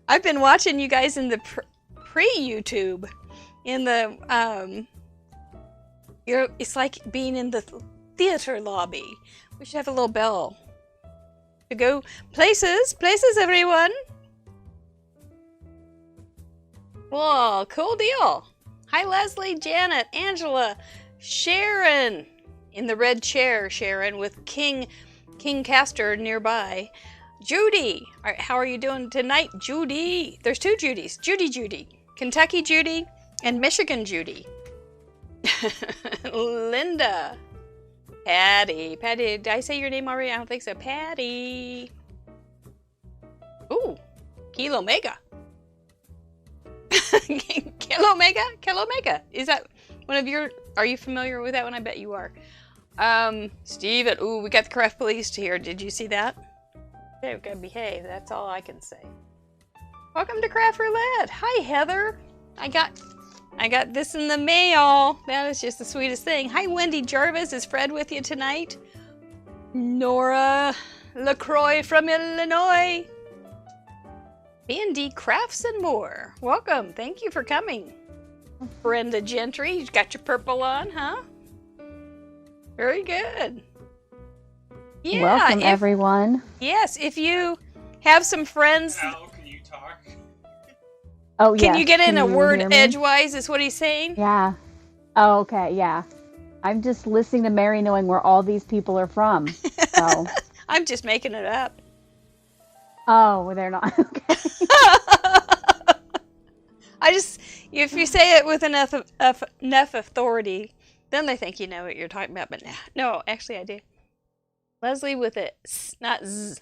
I've been watching you guys in the pre-YouTube. In the, it's like being in the theater lobby. We should have a little bell to go places, everyone. Whoa, cool deal. Hi, Leslie, Janet, Angela, Sharon. In the red chair, Sharon, with King Castor nearby. Judy. All right, how are you doing tonight, Judy? There's two Judys. Judy. Kentucky Judy and Michigan Judy. Linda. Patty, did I say your name already? I don't think so. Patty. Ooh, Kilo Mega. Kilo Mega. Is that one of your, are you familiar with that one? I bet you are. Steven, ooh, we got the craft police here. Did you see that? Okay, we gotta behave. That's all I can say. Welcome to Craft Roulette. Hi, Heather. I got this in the mail. That is just the sweetest thing. Hi, Wendy Jarvis. Is Fred with you tonight? Nora LaCroix from Illinois. B&D Crafts and More. Welcome. Thank you for coming. Brenda Gentry. You got your purple on, huh? Very good. Yeah. Welcome, everyone. Yes, if you have some friends. Al, can you talk? Oh, yeah. Can you get in a word edgewise, is what he's saying? Yeah. Oh, okay, yeah. I'm just listening to Mary knowing where all these people are from. So. I'm just making it up. Oh, well, they're not. Okay. If you say it with enough authority, then they think you know what you're talking about. But no, actually I do. Leslie with it, not Z.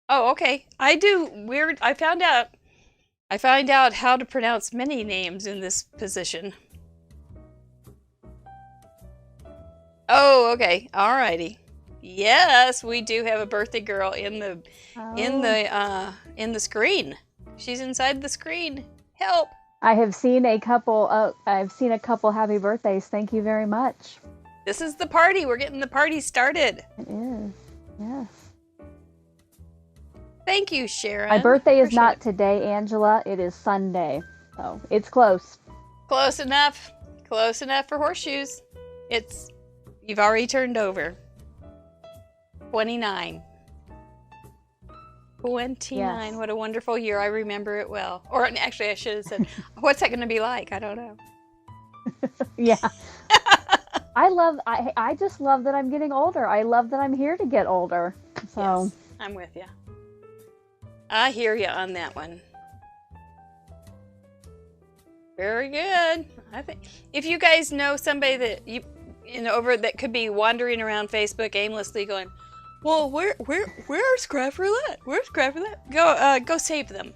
Oh, okay. I do weird. I found out how to pronounce many names in this position. Oh, okay. Alrighty. Yes, we do have a birthday girl in the screen. She's inside the screen. Help. I have seen a couple. I've seen a couple happy birthdays. Thank you very much. This is the party. We're getting the party started. It is. Yes. Thank you, Sharon. My birthday is not today, Angela. It is Sunday. So it's close. Close enough. Close enough for horseshoes. You've already turned over. 29. 29. Yes. What a wonderful year. I remember it well. Or actually, I should have said, what's that going to be like? I don't know. Yeah. I just love that I'm getting older. I love that I'm here to get older. So yes, I'm with you. I hear you on that one. Very good. I think if you guys know somebody that that could be wandering around Facebook aimlessly going, well, where's Craft Roulette? Where's Craft Roulette? Go save them.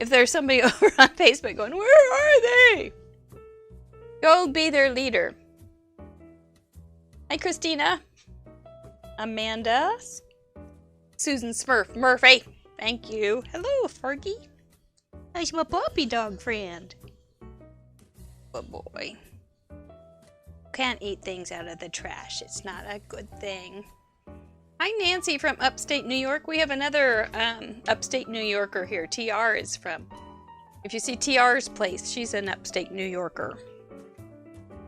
If there's somebody over on Facebook going, where are they? Go be their leader. Hi, Christina. Amanda. Susan Smurf. Murphy. Thank you. Hello, Fergie. How's my puppy dog friend? Oh boy. Can't eat things out of the trash. It's not a good thing. Hi, Nancy from upstate New York. We have another upstate New Yorker here. TR is from. If you see TR's place, she's an upstate New Yorker.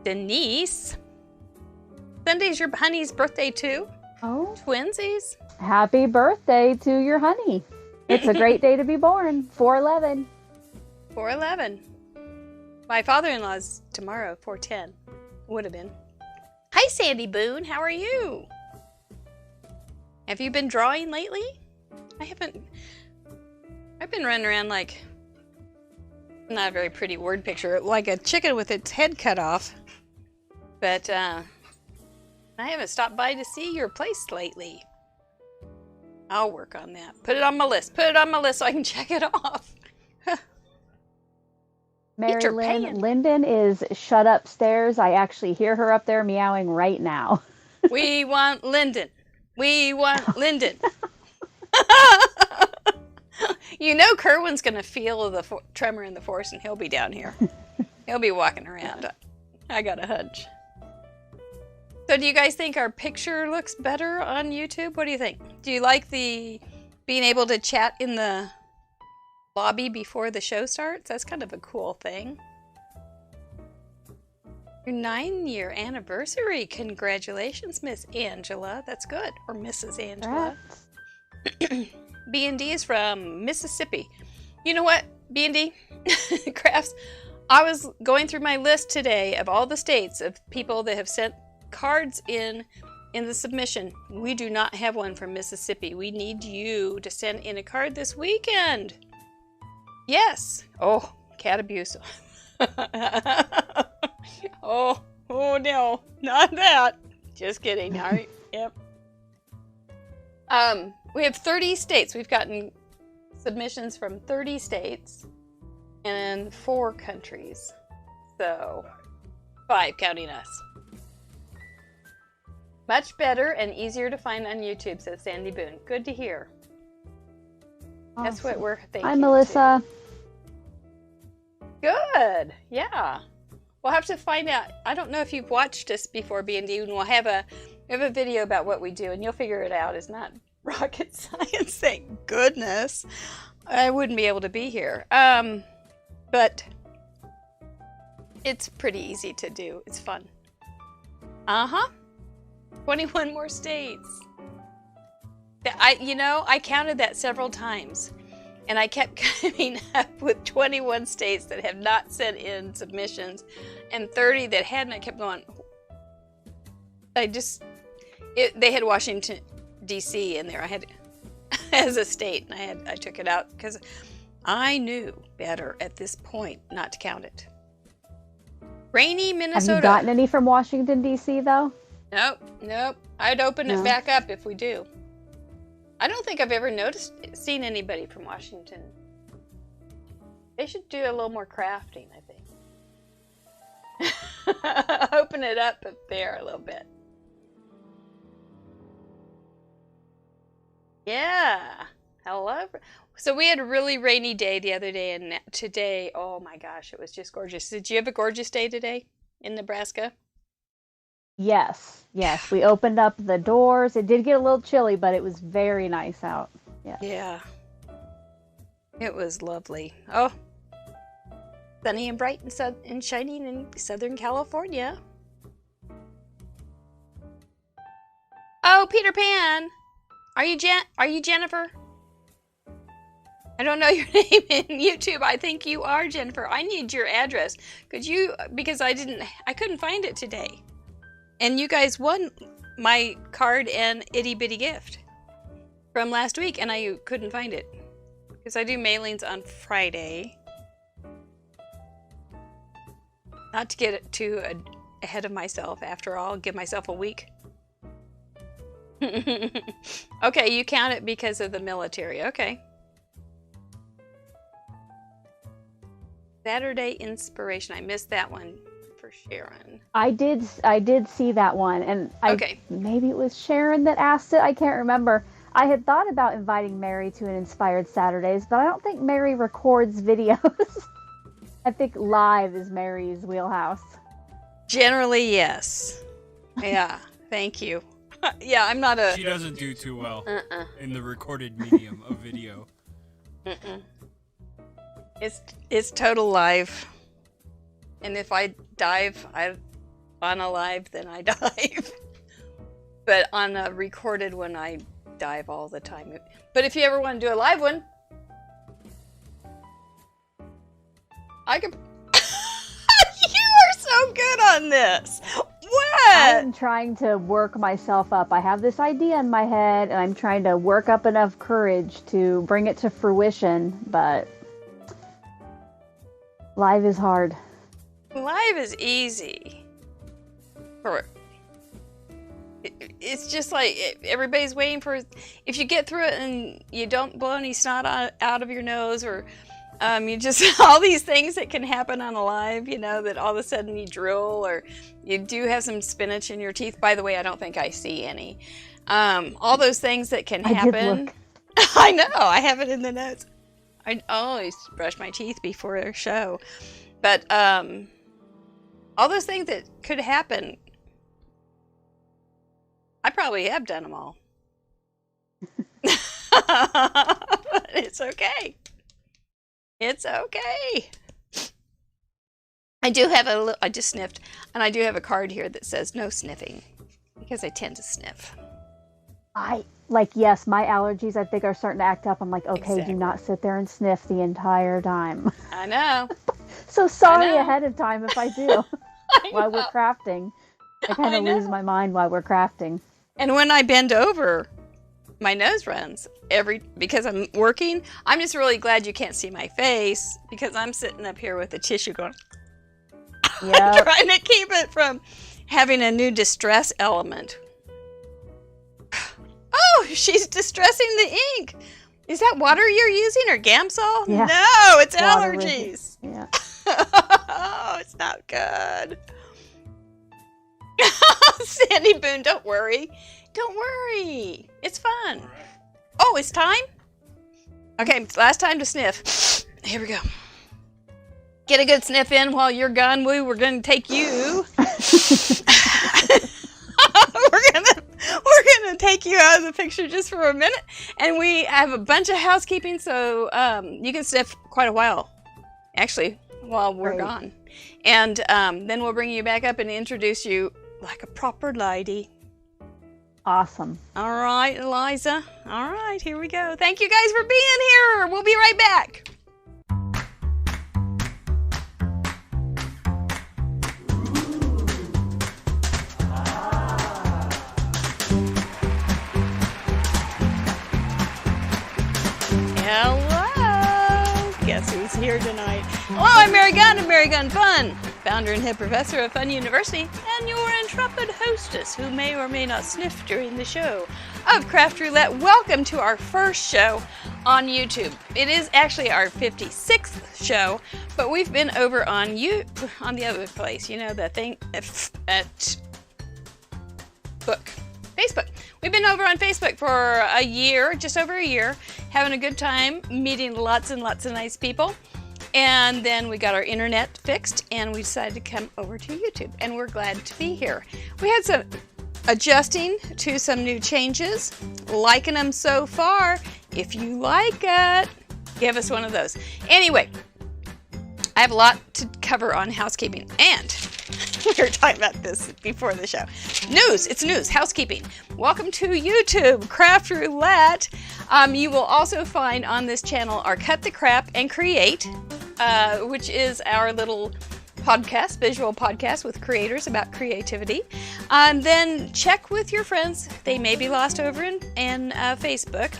Denise. Sunday's your honey's birthday too? Oh. Twinsies. Happy birthday to your honey. It's a great day to be born. 4/11. 4/11. My father-in-law's tomorrow, 4/10. Would have been. Hi, Sandy Boone. How are you? Have you been drawing lately? I haven't. I've been running around like, not a very pretty word picture, like a chicken with its head cut off. But I haven't stopped by to see your place lately. I'll work on that. Put it on my list. Put it on my list so I can check it off. Mary Lynn, Lyndon is shut upstairs. I actually hear her up there meowing right now. We want Lyndon. We want Lyndon. You know Kerwin's going to feel the tremor in the force and he'll be down here. He'll be walking around. I got a hunch. So do you guys think our picture looks better on YouTube? What do you think? Do you like the being able to chat in the lobby before the show starts. That's kind of a cool thing. Your 9-year anniversary. Congratulations, Miss Angela. That's good. Or Mrs. Angela. B&D is from Mississippi. You know what, B&D? Crafts. I was going through my list today of all the states of people that have sent cards in the submission. We do not have one from Mississippi. We need you to send in a card this weekend. Yes. Oh, cat abuse. Oh no, not that. Just kidding. All right. Yep. We have 30 states. We've gotten submissions from 30 states and 4 countries. So 5 counting us. Much better and easier to find on YouTube, says Sandy Boone. Good to hear. Awesome. That's what we're thinking. Hi, Melissa. Too. Good. Yeah. We'll have to find out. I don't know if you've watched us before, B&D, and we have a video about what we do, and you'll figure it out. It's not rocket science, thank goodness. I wouldn't be able to be here. But it's pretty easy to do. It's fun. 21 more states. I counted that several times, and I kept coming up with 21 states that have not sent in submissions and 30 that hadn't. I kept going. They had Washington D.C. in there. I had as a state, and I took it out because I knew better at this point not to count it. Rainy Minnesota. Have you gotten any from Washington D.C. though? Nope. I'd open it back up if we do. I don't think I've ever seen anybody from Washington. They should do a little more crafting, I think. Open it up there a little bit. Yeah. Hello. So we had a really rainy day the other day, and today, oh my gosh, it was just gorgeous. Did you have a gorgeous day today in Nebraska? Yes. We opened up the doors. It did get a little chilly, but it was very nice out. Yeah. It was lovely. Oh, sunny and bright and shining in Southern California. Oh, Peter Pan. Are you Jennifer? I don't know your name in YouTube. I think you are Jennifer. I need your address. Because I couldn't find it today. And you guys won my card and itty bitty gift from last week, and I couldn't find it because I do mailings on Friday. Not to get it too ahead of myself. After all, give myself a week. Okay, you count it because of the military. Okay. Saturday inspiration. I missed that one. For Sharon. I did see that one, and maybe it was Sharon that asked it. I can't remember. I had thought about inviting Mary to an Inspired Saturdays, but I don't think Mary records videos. I think live is Mary's wheelhouse. Generally, yes. Yeah, thank you. Yeah, I'm not a... She doesn't do too well in the recorded medium of video. It's total live. And if I dive on a live, then I dive. But on a recorded one, I dive all the time. But if you ever want to do a live one, I could... You are so good on this! What? I'm trying to work myself up. I have this idea in my head, and I'm trying to work up enough courage to bring it to fruition, but live is hard. Live is easy. It's just like everybody's waiting for... If you get through it and you don't blow any snot out of your nose, or you just... all these things that can happen on a live, you know, that all of a sudden you drool, or you do have some spinach in your teeth. By the way, I don't think I see any. All those things that can happen. I did look. I know. I have it in the notes. I always brush my teeth before a show. But all those things that could happen, I probably have done them all. But it's okay. It's okay. I do have I just sniffed, and I do have a card here that says no sniffing, because I tend to sniff. Yes, my allergies I think are starting to act up. I'm like, okay, Exactly. Do not sit there and sniff the entire time. I know. So sorry ahead of time if I do. While we're crafting. I kind of lose my mind while we're crafting. And when I bend over, my nose runs because I'm working. I'm just really glad you can't see my face, because I'm sitting up here with the tissue going. Yeah. Trying to keep it from having a new distress element. Oh, she's distressing the ink. Is that water you're using or Gamsol? Yeah. No, it's Water allergies. Yeah. Oh, it's not good. Sandy Boone, don't worry. Don't worry. It's fun. Oh, it's time? Okay, it's last time to sniff. Here we go. Get a good sniff in while you're gone. We're going to take you. We're gonna take you out of the picture just for a minute, and we have a bunch of housekeeping, so you can sniff quite a while, actually, while we're gone, and then we'll bring you back up and introduce you like a proper lady. Awesome. All right, Eliza. All right, here we go. Thank you guys for being here. We'll be right back. Hello! Guess who's here tonight? Hello, I'm Mary Gunn of Mary Gunn Fun, founder and head professor of Fun University, and your intrepid hostess who may or may not sniff during the show of Craft Roulette. Welcome to our first show on YouTube. It is actually our 56th show, but we've been over on the other place, the thing at Facebook. We've been over on Facebook for a year, just over a year, having a good time, meeting lots and lots of nice people. And then we got our internet fixed, and we decided to come over to YouTube, and we're glad to be here. We had some adjusting to some new changes, liking them so far. If you like it, give us one of those. Anyway, I have a lot to cover on housekeeping, and we were talking about this before the show. News, it's news, housekeeping. Welcome to YouTube, Craft Roulette. You will also find on this channel our Cut the Crap and Create, which is our little podcast, visual podcast with creators about creativity. Then check with your friends. They may be lost over in Facebook.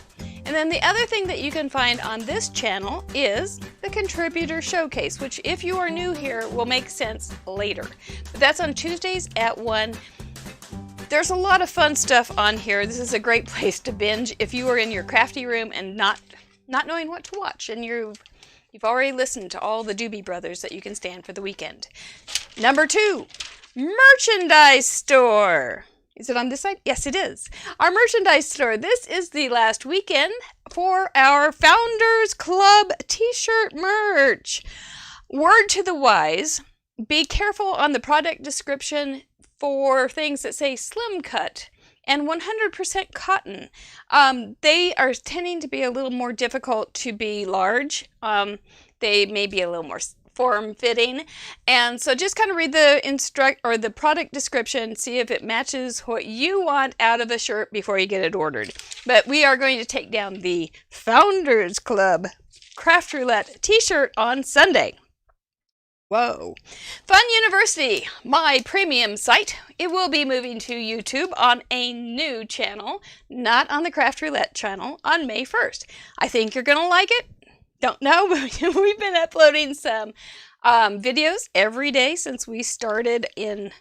And then the other thing that you can find on this channel is the Contributor Showcase, which if you are new here will make sense later. But that's on Tuesdays at 1. There's a lot of fun stuff on here. This is a great place to binge if you are in your crafty room and not knowing what to watch, and you've already listened to all the Doobie Brothers that you can stand for the weekend. Number 2, merchandise store. Is it on this side? Yes, it is. Our merchandise store. This is the last weekend for our Founders Club t-shirt merch. Word to the wise, be careful on the product description for things that say slim cut and 100% cotton. They are tending to be a little more difficult to be large. They may be a little more form-fitting, and so just kind of read the product description, see if it matches what you want out of a shirt before you get it ordered. But we are going to take down the Founders Club Craft Roulette t-shirt on Sunday. Whoa. Fun University, my premium site. It will be moving to YouTube on a new channel, not on the Craft Roulette channel, on May 1st. I think you're going to like it. Don't know, but we've been uploading some videos every day since we started in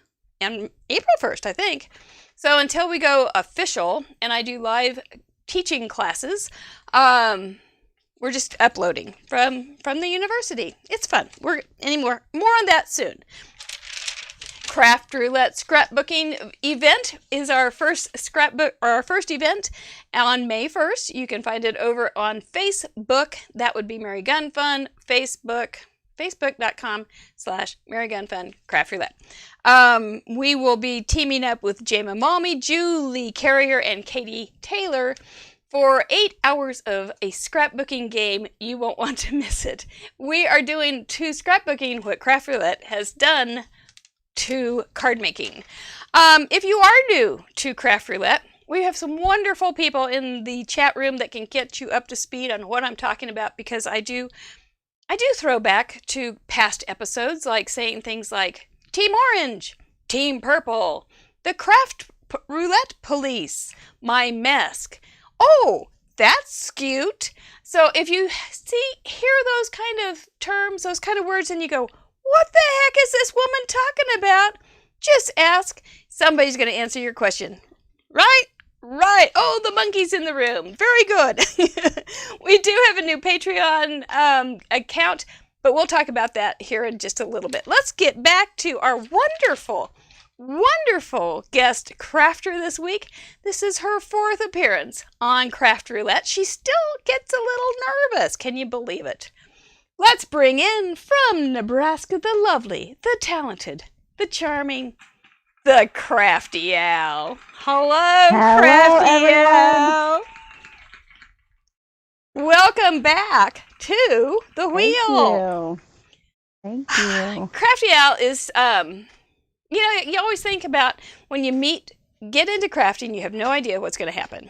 April 1st, I think. So until we go official and I do live teaching classes, we're just uploading from the university. It's fun. More on that soon. Craft Roulette scrapbooking event is our first event on May 1st. You can find it over on Facebook. That would be Mary Gunn Fun. Facebook.com/Mary Gunn Fun Craft Roulette. We will be teaming up with Jama Malmy, Julie Carrier, and Katie Taylor For 8 hours of a scrapbooking game, you won't want to miss it. We are doing to scrapbooking what Craft Roulette has done to card making. If you are new to Craft Roulette, we have some wonderful people in the chat room that can get you up to speed on what I'm talking about, because I do throw back to past episodes, like saying things like Team Orange, Team Purple, the Craft Roulette Police, my Mesk. Oh, that's cute. So if you hear those kind of terms, those kind of words, and you go, what the heck is this woman talking about? Just ask. Somebody's going to answer your question. Right? Right. Oh, the monkey's in the room. Very good. We do have a new Patreon account, but we'll talk about that here in just a little bit. Let's get back to our wonderful guest crafter this week. This is her 4th appearance on Craft Roulette. She still gets a little nervous. Can you believe it? Let's bring in from Nebraska the lovely, the talented, the charming, the Crafty Al. Hello, Crafty Al. Welcome back to the wheel. Thank you. Crafty Al is, you always think about when you get into crafting, you have no idea what's going to happen.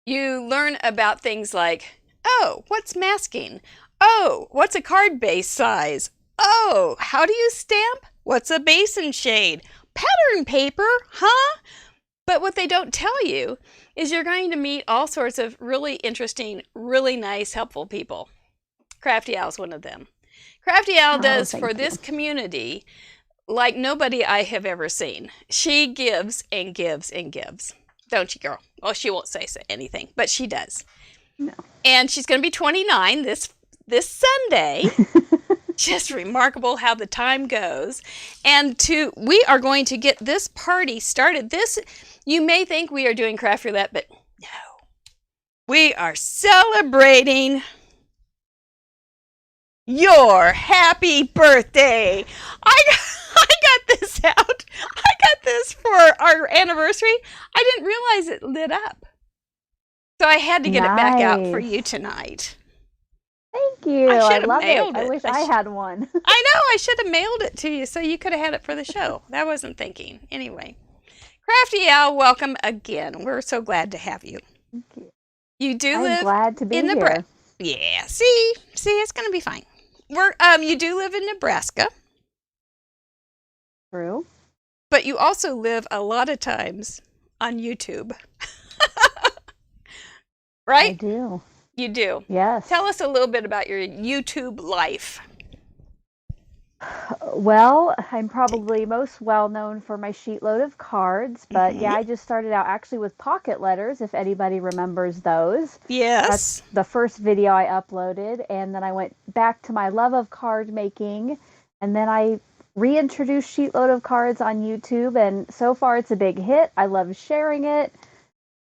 You learn about things like, oh, what's masking? Oh, what's a card base size? Oh, how do you stamp? What's a basin shade? Pattern paper, huh? But what they don't tell you is you're going to meet all sorts of really interesting, really nice, helpful people. Crafty Al's one of them. Crafty Al does for this community like nobody I have ever seen. She gives and gives and gives. Don't you, girl? Well, she won't say anything, but she does. No. And she's going to be 29 this Sunday. Just remarkable how the time goes. And we are going to get this party started. You may think we are doing Craft Roulette, but no. We are celebrating your happy birthday. I got this out. I got this for our anniversary. I didn't realize it lit up. So I had to get it back out for you tonight. Thank you. I love it. It. I wish I had one. I know. I should have mailed it to you so you could have had it for the show. I wasn't thinking. Anyway. Crafty Al, welcome again. We're so glad to have you. Thank you. You do I'm live glad to be in here. Nebraska. Yeah. See, it's going to be fine. You do live in Nebraska. True. But you also live a lot of times on YouTube. Right? I do. You do. Yes. Tell us a little bit about your YouTube life. Well, I'm probably most well known for my sheetload of cards, but yeah, I just started out actually with pocket letters, if anybody remembers those. Yes. That's the first video I uploaded, and then I went back to my love of card making, and then I reintroduced sheetload of cards on YouTube, and so far it's a big hit. I love sharing it,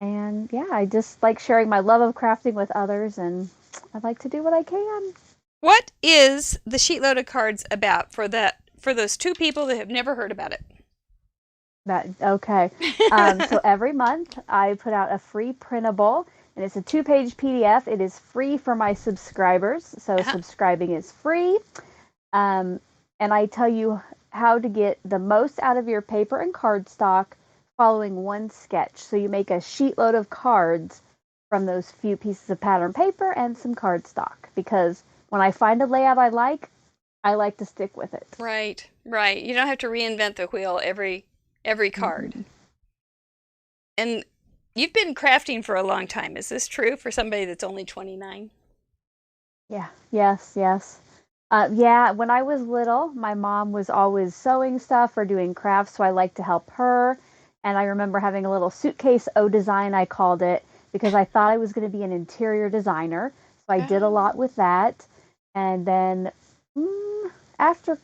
and yeah, I just like sharing my love of crafting with others, and I like to do what I can. What is the sheetload of cards about for those 2 people that have never heard about it? Okay. So every month I put out a free printable, and it's a 2-page PDF. It is free for my subscribers, so subscribing is free. And I tell you how to get the most out of your paper and cardstock following one sketch. So you make a sheetload of cards from those few pieces of pattern paper and some cardstock, because when I find a layout I like to stick with it. Right. You don't have to reinvent the wheel every card. Mm-hmm. And you've been crafting for a long time. Is this true for somebody that's only 29? Yeah. Yes. Yeah, when I was little, my mom was always sewing stuff or doing crafts, so I liked to help her. And I remember having a little suitcase design, I called it, because I thought I was going to be an interior designer. So I did a lot with that. And then after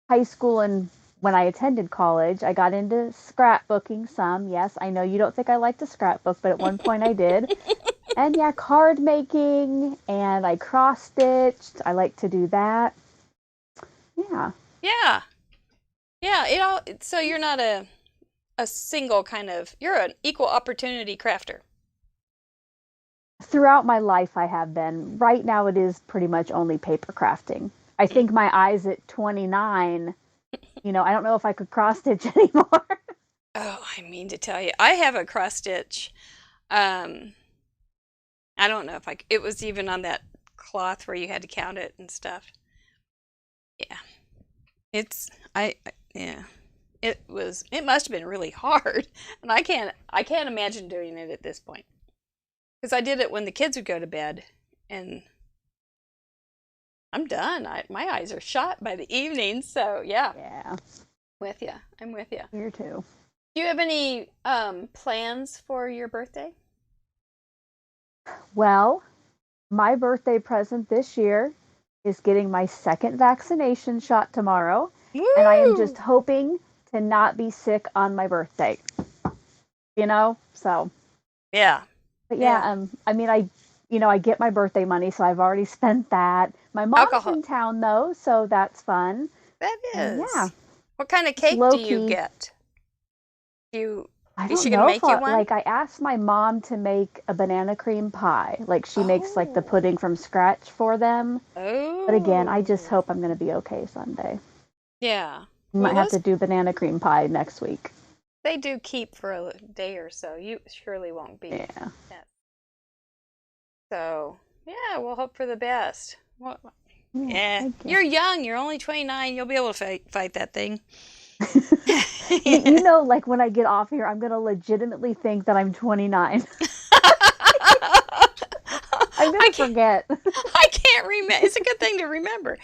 high school and when I attended college, I got into scrapbooking some. Yes, I know you don't think I like to scrapbook, but at one point I did. And yeah, card making, and I cross-stitched. I like to do that. Yeah. So you're not a single kind of, you're an equal opportunity crafter. Throughout my life, I have been. Right now, it is pretty much only paper crafting. I think my eyes at 29, I don't know if I could cross stitch anymore. Oh, I mean to tell you, I have a cross stitch. I don't know if it was even on that cloth where you had to count it and stuff. Yeah. It must have been really hard. And I can't imagine doing it at this point. Because I did it when the kids would go to bed, and I'm done. My eyes are shot by the evening, so yeah. Yeah. With you. I'm with you. Here too. Do you have any plans for your birthday? Well, my birthday present this year is getting my second vaccination shot tomorrow. Woo! And I am just hoping to not be sick on my birthday. So. Yeah. But yeah. I mean, I get my birthday money, so I've already spent that. My mom's in town, though, so that's fun. That is. Yeah. What kind of cake do you get? I Is she don't gonna know make you one? I asked my mom to make a banana cream pie. Like, she makes, the pudding from scratch for them. Oh. But again, I just hope I'm going to be okay Sunday. Yeah. Might have to do banana cream pie next week. They do keep for a day or so. You surely won't be. Yeah. So, yeah, we'll hope for the best. Well, yeah. You're young. You're only 29. You'll be able to fight that thing. When I get off here, I'm going to legitimately think that I'm 29. I'm going to forget. I can't remember. It's a good thing to remember.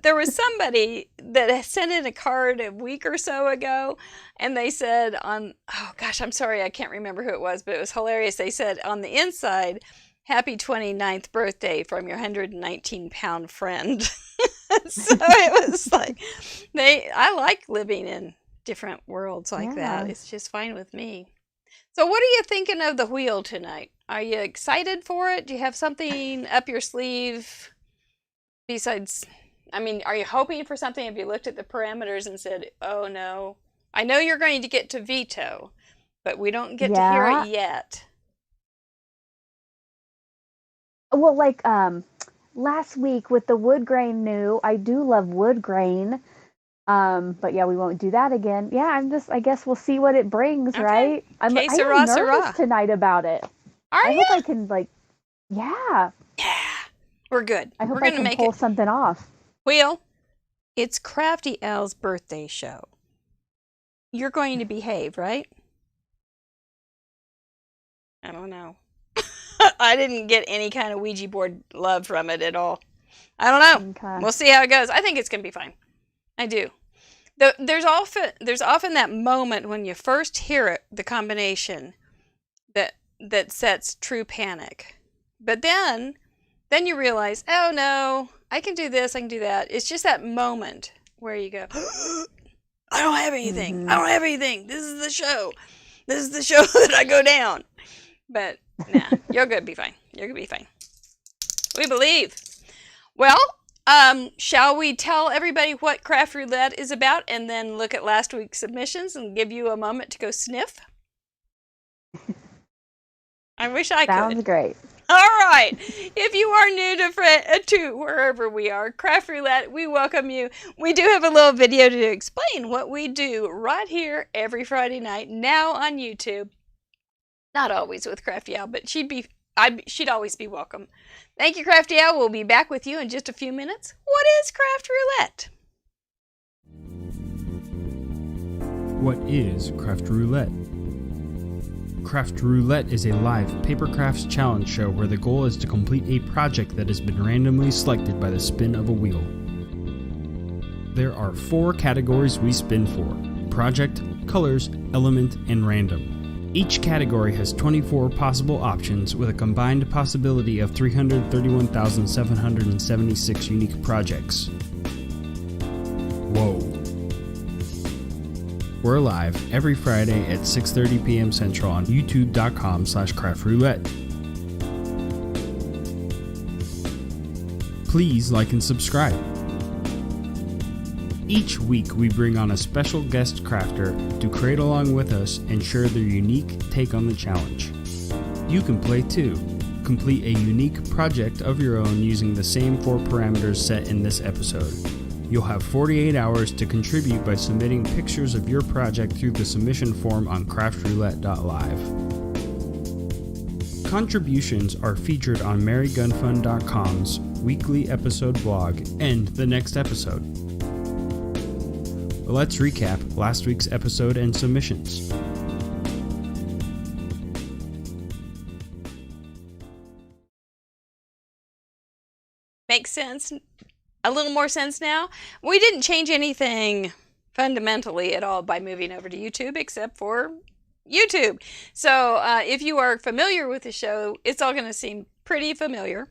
There was somebody that sent in a card a week or so ago, and they said oh gosh, I'm sorry, I can't remember who it was, but it was hilarious. They said on the inside, "Happy 29th birthday from your 119-pound friend." So it was like, I like living in different worlds like that. It's just fine with me. So what are you thinking of the wheel tonight? Are you excited for it? Do you have something up your sleeve besides, are you hoping for something? Have you looked at the parameters and said, oh no, I know you're going to get to veto, but we don't get to hear it yet. Well, last week with the wood grain new, I do love wood grain. But yeah, we won't do that again. Yeah, I guess we'll see what it brings, okay. Right? I'm nervous tonight about it. I hope I can yeah. Yeah, we're good. I hope I can pull something off. Wheel, it's Crafty Al's birthday show. You're going to behave, right? I don't know. I didn't get any kind of Ouija board love from it at all. I don't know. Okay. We'll see how it goes. I think it's going to be fine. I do. There's often that moment when you first hear it, the combination that sets true panic. But then you realize, oh no, I can do this, I can do that. It's just that moment where you go, I don't have anything. Mm-hmm. I don't have anything. This is the show. This is the show that I go down. But nah, you're going to be fine. You're going to be fine. We believe. Well, shall we tell everybody what Craft Roulette is about and then look at last week's submissions and give you a moment to go sniff? I wish I could. Sounds great. All right. If you are new to wherever we are, Craft Roulette, we welcome you. We do have a little video to explain what we do right here every Friday night, now on YouTube. Not always with Crafty Al, but she'd always be welcome. Thank you, Crafty Al. We'll be back with you in just a few minutes. What is Craft Roulette? What is Craft Roulette? Craft Roulette is a live paper crafts challenge show where the goal is to complete a project that has been randomly selected by the spin of a wheel. There are 4 categories we spin for: project, colors, element, and random. Each category has 24 possible options with a combined possibility of 331,776 unique projects. Whoa. We're live every Friday at 6:30 p.m. Central on youtube.com/craftroulette. Please like and subscribe. Each week we bring on a special guest crafter to create along with us and share their unique take on the challenge. You can play too. complete a unique project of your own using the same 4 parameters set in this episode. You'll have 48 hours to contribute by submitting pictures of your project through the submission form on craftroulette.live. Contributions are featured on marygunfund.com's weekly episode blog and the next episode. Let's recap last week's episode and submissions. Makes sense. A little more sense now. We didn't change anything fundamentally at all by moving over to YouTube, except for YouTube. So if you are familiar with the show, it's all going to seem pretty familiar.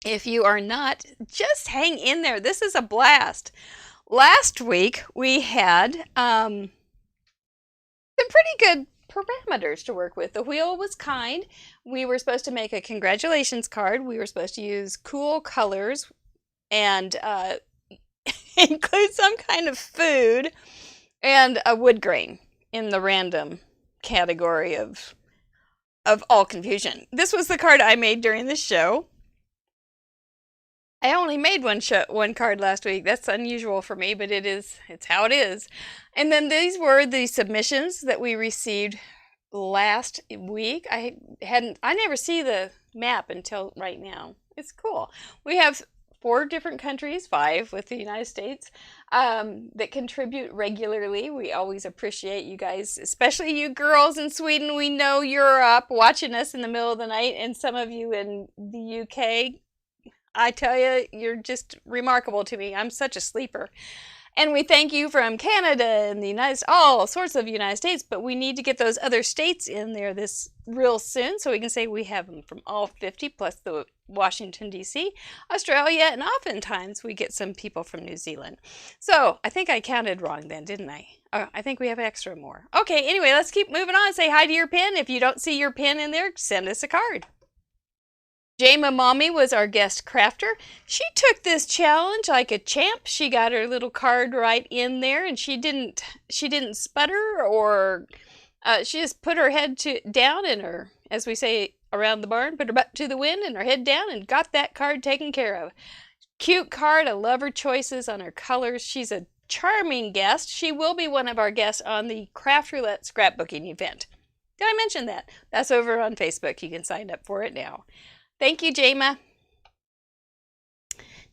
If you are not, just hang in there. This is a blast. Last week we had some pretty good parameters to work with. The wheel was kind. We were supposed to make a congratulations card. We were supposed to use cool colors and include some kind of food and a wood grain in the random category of all confusion. This was the card I made during the show. I only made one card last week. That's unusual for me, but it's how it is. And then these were the submissions that we received last week. I never see the map until right now. It's cool. We have 4 different countries, 5 with the United States, that contribute regularly. We always appreciate you guys, especially you girls in Sweden. We know you're up watching us in the middle of the night, and some of you in the UK. I tell you, you're just remarkable to me. I'm such a sleeper. And we thank you from Canada and the all sorts of United States, but we need to get those other states in there this real soon so we can say we have them from all 50 plus the Washington, D.C., Australia, and oftentimes we get some people from New Zealand. So I think I counted wrong then, didn't I? I think we have extra more. Okay, anyway, let's keep moving on. Say hi to your pin. If you don't see your pin in there, send us a card. Jama Mommy was our guest crafter. She took this challenge like a champ. She got her little card right in there, and she didn't sputter or she just put her head down and her, as we say around the barn, put her butt to the wind and her head down and got that card taken care of. Cute card. I love her choices on her colors. She's a charming guest. She will be one of our guests on the Craft Roulette scrapbooking event. Did I mention that? That's over on Facebook. You can sign up for it now. Thank you, Jama.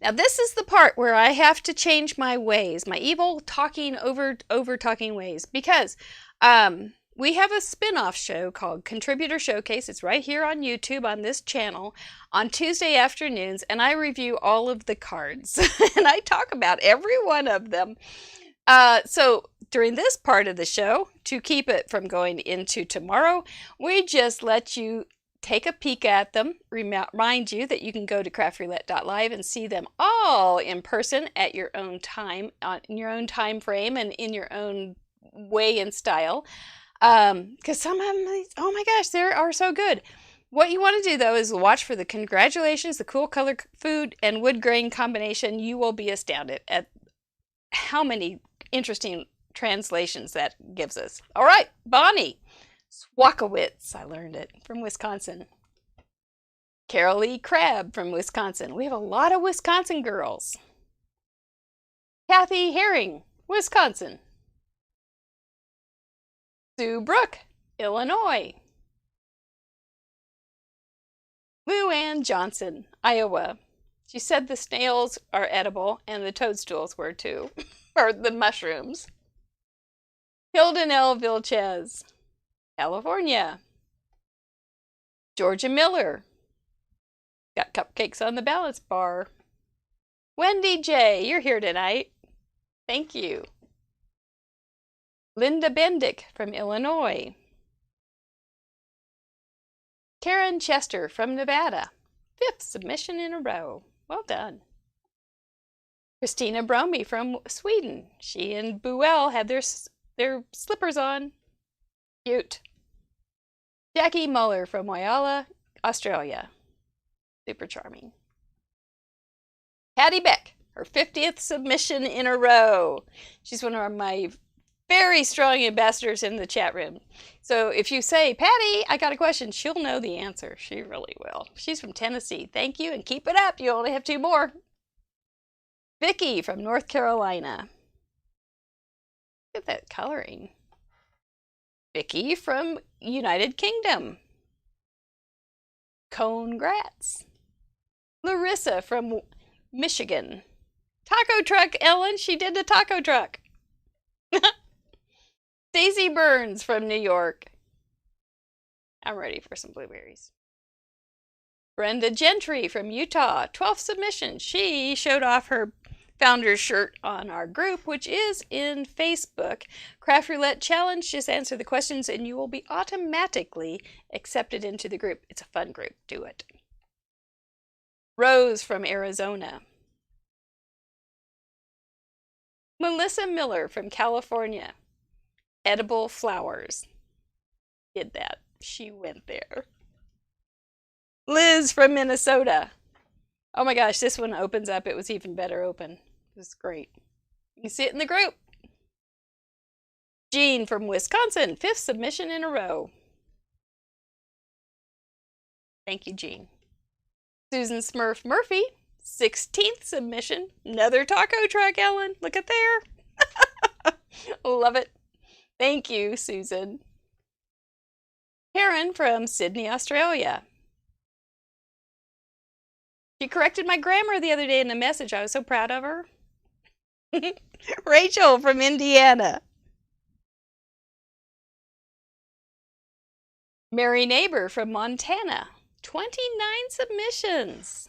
Now this is the part where I have to change my ways, my evil talking over talking ways, because we have a spin-off show called Contributor Showcase. It's right here on YouTube on this channel on Tuesday afternoons, and I review all of the cards and I talk about every one of them. So during this part of the show, to keep it from going into tomorrow, we just let you take a peek at them, remind you that you can go to craftroulette.live and see them all in person at your own time, in your own time frame and in your own way and style. Because some of them, oh my gosh, they are so good. What you want to do, though, is watch for the congratulations, the cool color, food, and wood grain combination. You will be astounded at how many interesting translations that gives us. All right, Bonnie. Swakowitz, I learned it, from Wisconsin. Carol Lee Crabb from Wisconsin. We have a lot of Wisconsin girls. Kathy Herring, Wisconsin. Sue Brook, Illinois. Lou Ann Johnson, Iowa. She said the snails are edible and the toadstools were too, or the mushrooms. Hilda L. Vilches, California. Georgia Miller. Got cupcakes on the balance bar. Wendy J., you're here tonight. Thank you. Linda Bendick from Illinois. Karen Chester from Nevada. 5th submission in a row. Well done. Christina Bromey from Sweden. She and Buell had their slippers on. Cute. Jackie Muller from Whyalla, Australia. Super charming. Patty Beck, her 50th submission in a row. She's one of my very strong ambassadors in the chat room. So if you say, Patty, I got a question, she'll know the answer. She really will. She's from Tennessee. Thank you, and keep it up. You only have 2 more. Vicky from North Carolina. Look at that coloring. Vicky from United Kingdom. Congrats. Larissa from Michigan. Taco truck, Ellen. She did the taco truck. Daisy Burns from New York. I'm ready for some blueberries. Brenda Gentry from Utah. 12th submission. She showed off her founder's shirt on our group, which is in Facebook. Craft Roulette Challenge. Just answer the questions and you will be automatically accepted into the group. It's a fun group. Do it. Rose from Arizona. Melissa Miller from California. Edible flowers. Did that. She went there. Liz from Minnesota. Oh my gosh, this one opens up. It was even better open. It was great. You can see it in the group. Jean from Wisconsin. 5th submission in a row. Thank you, Jean. Susan Smurf Murphy. 16th submission. Another taco truck, Ellen. Look at there. Love it. Thank you, Susan. Karen from Sydney, Australia. She corrected my grammar the other day in a message. I was so proud of her. Rachel from Indiana. Mary Neighbor from Montana. 29 submissions.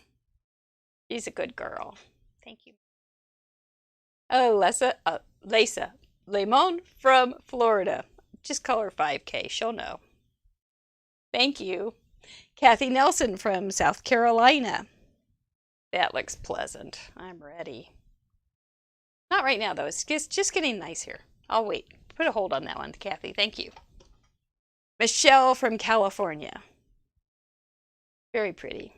She's a good girl. Thank you. Lisa Lemon from Florida. Just call her 5K. She'll know. Thank you. Kathy Nelson from South Carolina. That looks pleasant. I'm ready. Not right now, though. It's just getting nice here. I'll wait. Put a hold on that one, Kathy. Thank you. Michelle from California. Very pretty.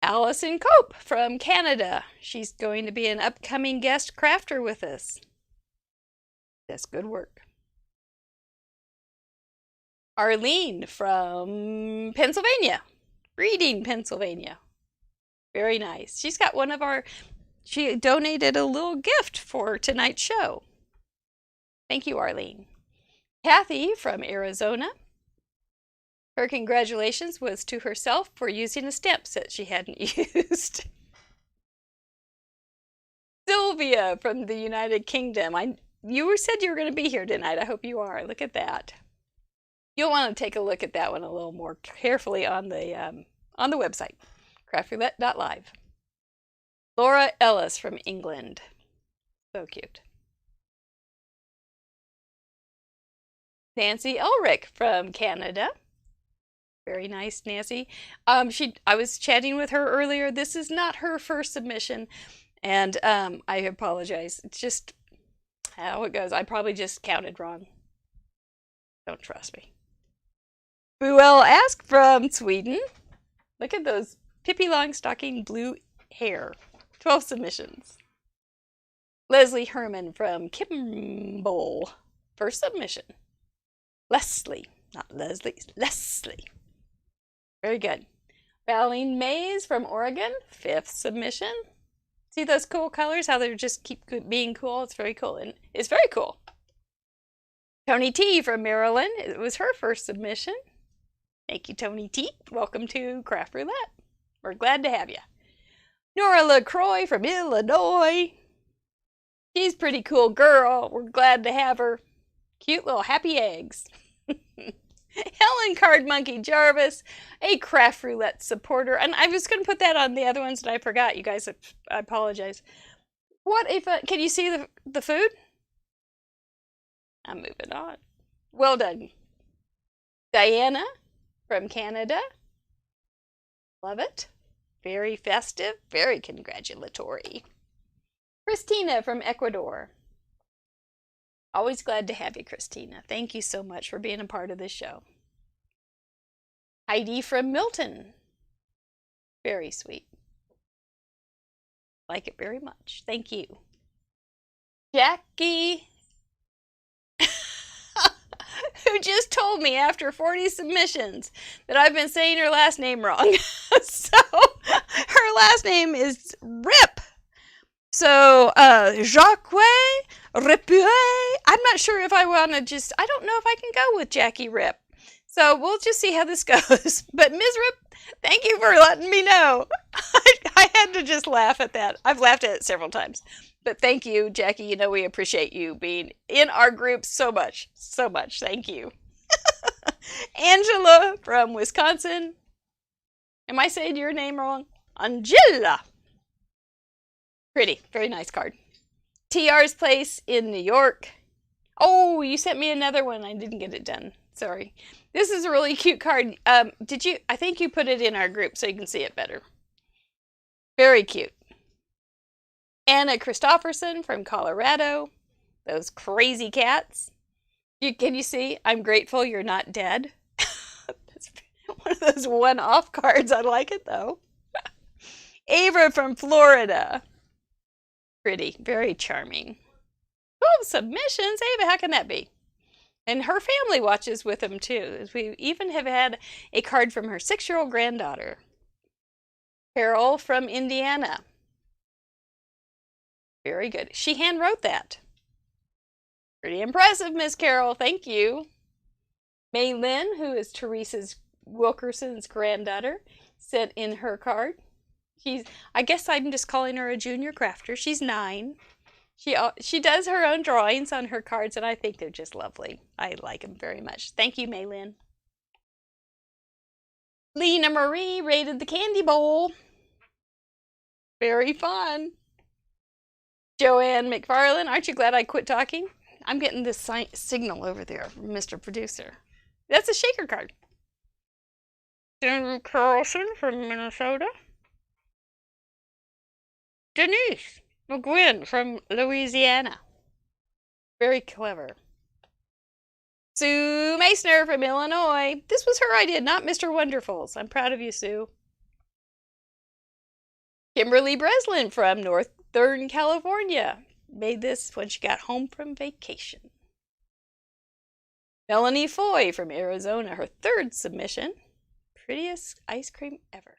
Allison Cope from Canada. She's going to be an upcoming guest crafter with us. That's good work. Arlene from Pennsylvania. Reading, Pennsylvania. Very nice. She's got one of our... She donated a little gift for tonight's show. Thank you, Arlene. Kathy from Arizona. Her congratulations was to herself for using a stamp set she hadn't used. Sylvia from the United Kingdom. You said you were going to be here tonight. I hope you are. Look at that. You'll want to take a look at that one a little more carefully on the website, craftroulette.live. Laura Ellis from England. So cute. Nancy Elric from Canada. Very nice, Nancy. I was chatting with her earlier. This is not her first submission, and I apologize. It's just how it goes. I probably just counted wrong. Don't trust me. Buell Ask from Sweden. Look at those Pippi Longstocking blue hair. 12 submissions. Leslie Herman from Kimball. First submission. Leslie, not Leslie, Leslie. Very good. Valene Mays from Oregon, 5th submission. See those cool colors, how they just keep being cool? It's very cool. And it's very cool. Tony T from Maryland. It was her first submission. Thank you, Tony T. Welcome to Craft Roulette. We're glad to have you. Nora LaCroix from Illinois. She's a pretty cool girl. We're glad to have her. Cute little happy eggs. Helen Card Monkey Jarvis, a Craft Roulette supporter. And I was going to put that on the other ones, and I forgot. You guys, I apologize. What if, can you see the food? I'm moving on. Well done. Diana from Canada. Love it. Very festive, very congratulatory. Christina from Ecuador. Always glad to have you, Christina. Thank you so much for being a part of this show. Heidi from Milton. Very sweet. Like it very much. Thank you. Jackie, who just told me after 40 submissions that I've been saying her last name wrong. So her last name is Rip. So Jacques Ripuet. I'm not sure if I want to I don't know if I can go with Jackie Rip. So we'll just see how this goes. But Ms. Rip, thank you for letting me know. I had to just laugh at that. I've laughed at it several times. But thank you, Jackie. You know we appreciate you being in our group so much. So much. Thank you. Angela from Wisconsin. Am I saying your name wrong? Angela. Pretty. Very nice card. TR's Place in New York. Oh, you sent me another one. I didn't get it done. Sorry. This is a really cute card. Did you? I think you put it in our group so you can see it better. Very cute. Anna Christopherson from Colorado. Those crazy cats. Can you see? I'm grateful you're not dead. That's one of those one-off cards. I like it though. Ava from Florida. Pretty. Very charming. Oh, submissions. Ava, how can that be? And her family watches with them too. We even have had a card from her 6-year-old granddaughter. Carol from Indiana. Very good. She hand wrote that. Pretty impressive, Miss Carol. Thank you. May Lynn, who is Teresa's Wilkerson's granddaughter, sent in her card. I guess I'm just calling her a junior crafter. She's 9. She does her own drawings on her cards, and I think they're just lovely. I like them very much. Thank you, Maylin. Lena Marie rated the candy bowl. Very fun. Joanne McFarlane, aren't you glad I quit talking? I'm getting this signal over there from Mr. Producer. That's a shaker card. Andrew Carlson from Minnesota. Denise McGuinn from Louisiana. Very clever. Sue Meissner from Illinois. This was her idea, not Mr. Wonderful's. I'm proud of you, Sue. Kimberly Breslin from Northern California. Made this when she got home from vacation. Melanie Foy from Arizona, her 3rd submission. Prettiest ice cream ever.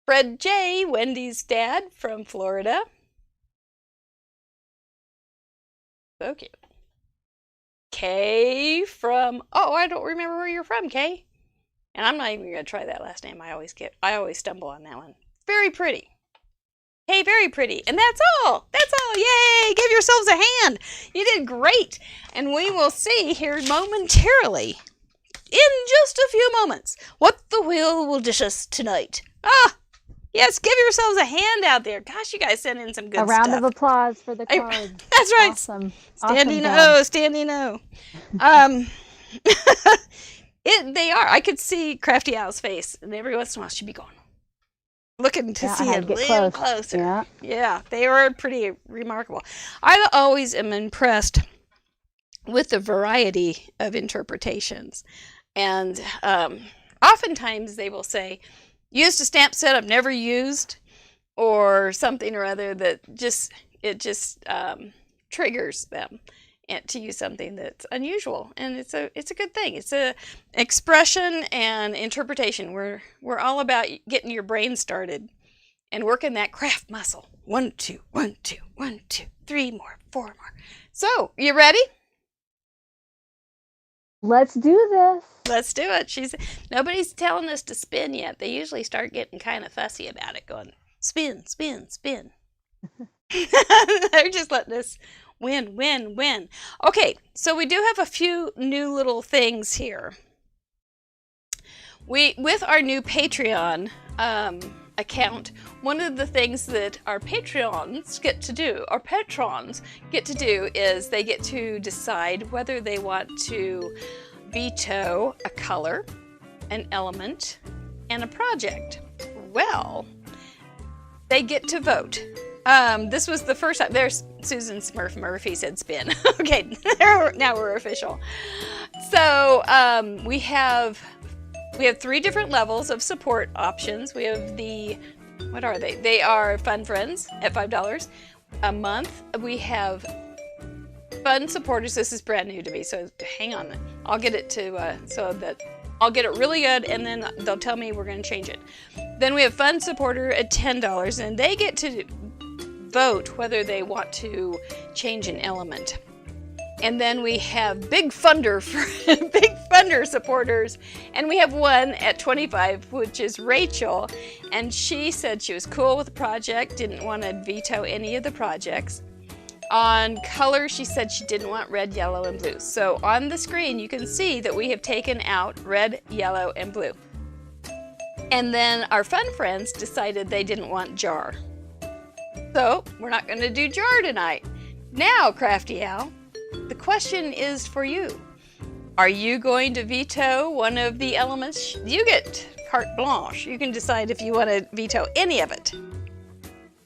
Fred J., Wendy's dad from Florida. So cute. Kay from, I don't remember where you're from, Kay. And I'm not even going to try that last name. I always stumble on that one. Very pretty. Hey, very pretty. And that's all. That's all. Yay! Give yourselves a hand. You did great. And we will see here momentarily, in just a few moments, what the wheel will dish us tonight. Yes, give yourselves a hand out there. Gosh, you guys sent in some good stuff. A round of applause for the cards. That's right. Awesome. Standing O. They are. I could see Crafty Owl's face, and every once in a while she'd be going, looking to see it a little closer. Yeah, they were pretty remarkable. I always am impressed with the variety of interpretations. And oftentimes they will say, used a stamp set I've never used, or something or other that just triggers them to use something that's unusual, and it's a good thing. It's a expression and interpretation. We're all about getting your brain started and working that craft muscle. 1, 2, 1, 2, 1, 2, 3 more, 4 more. So, you ready? Let's do this. Let's do it. Nobody's telling us to spin yet. They usually start getting kind of fussy about it, going spin, spin, spin. They're just letting us win, win, win. Okay, so we do have a few new little things here. With our new Patreon account, one of the things that our patrons get to do is they get to decide whether they want to veto a color, an element, and a project. Well, they get to vote. This was the first time. There's Susan Smurf Murphy said spin. Okay, now we're official. So we have 3 different levels of support options. We have what are they? They are Fun Friends at $5. a month, we have fun supporters. This is brand new to me, so hang on. I'll get it to so that I'll get it really good, and then they'll tell me we're going to change it. Then we have fun supporter at $10, and they get to vote whether they want to change an element. And then we have big funder supporters, and we have one at $25, which is Rachel, and she said she was cool with the project, didn't want to veto any of the projects. On color, she said she didn't want red, yellow, and blue. So on the screen, you can see that we have taken out red, yellow, and blue. And then our fun friends decided they didn't want jar. So we're not going to do jar tonight. Now, Crafty Al, the question is for you. Are you going to veto one of the elements? You get carte blanche. You can decide if you want to veto any of it.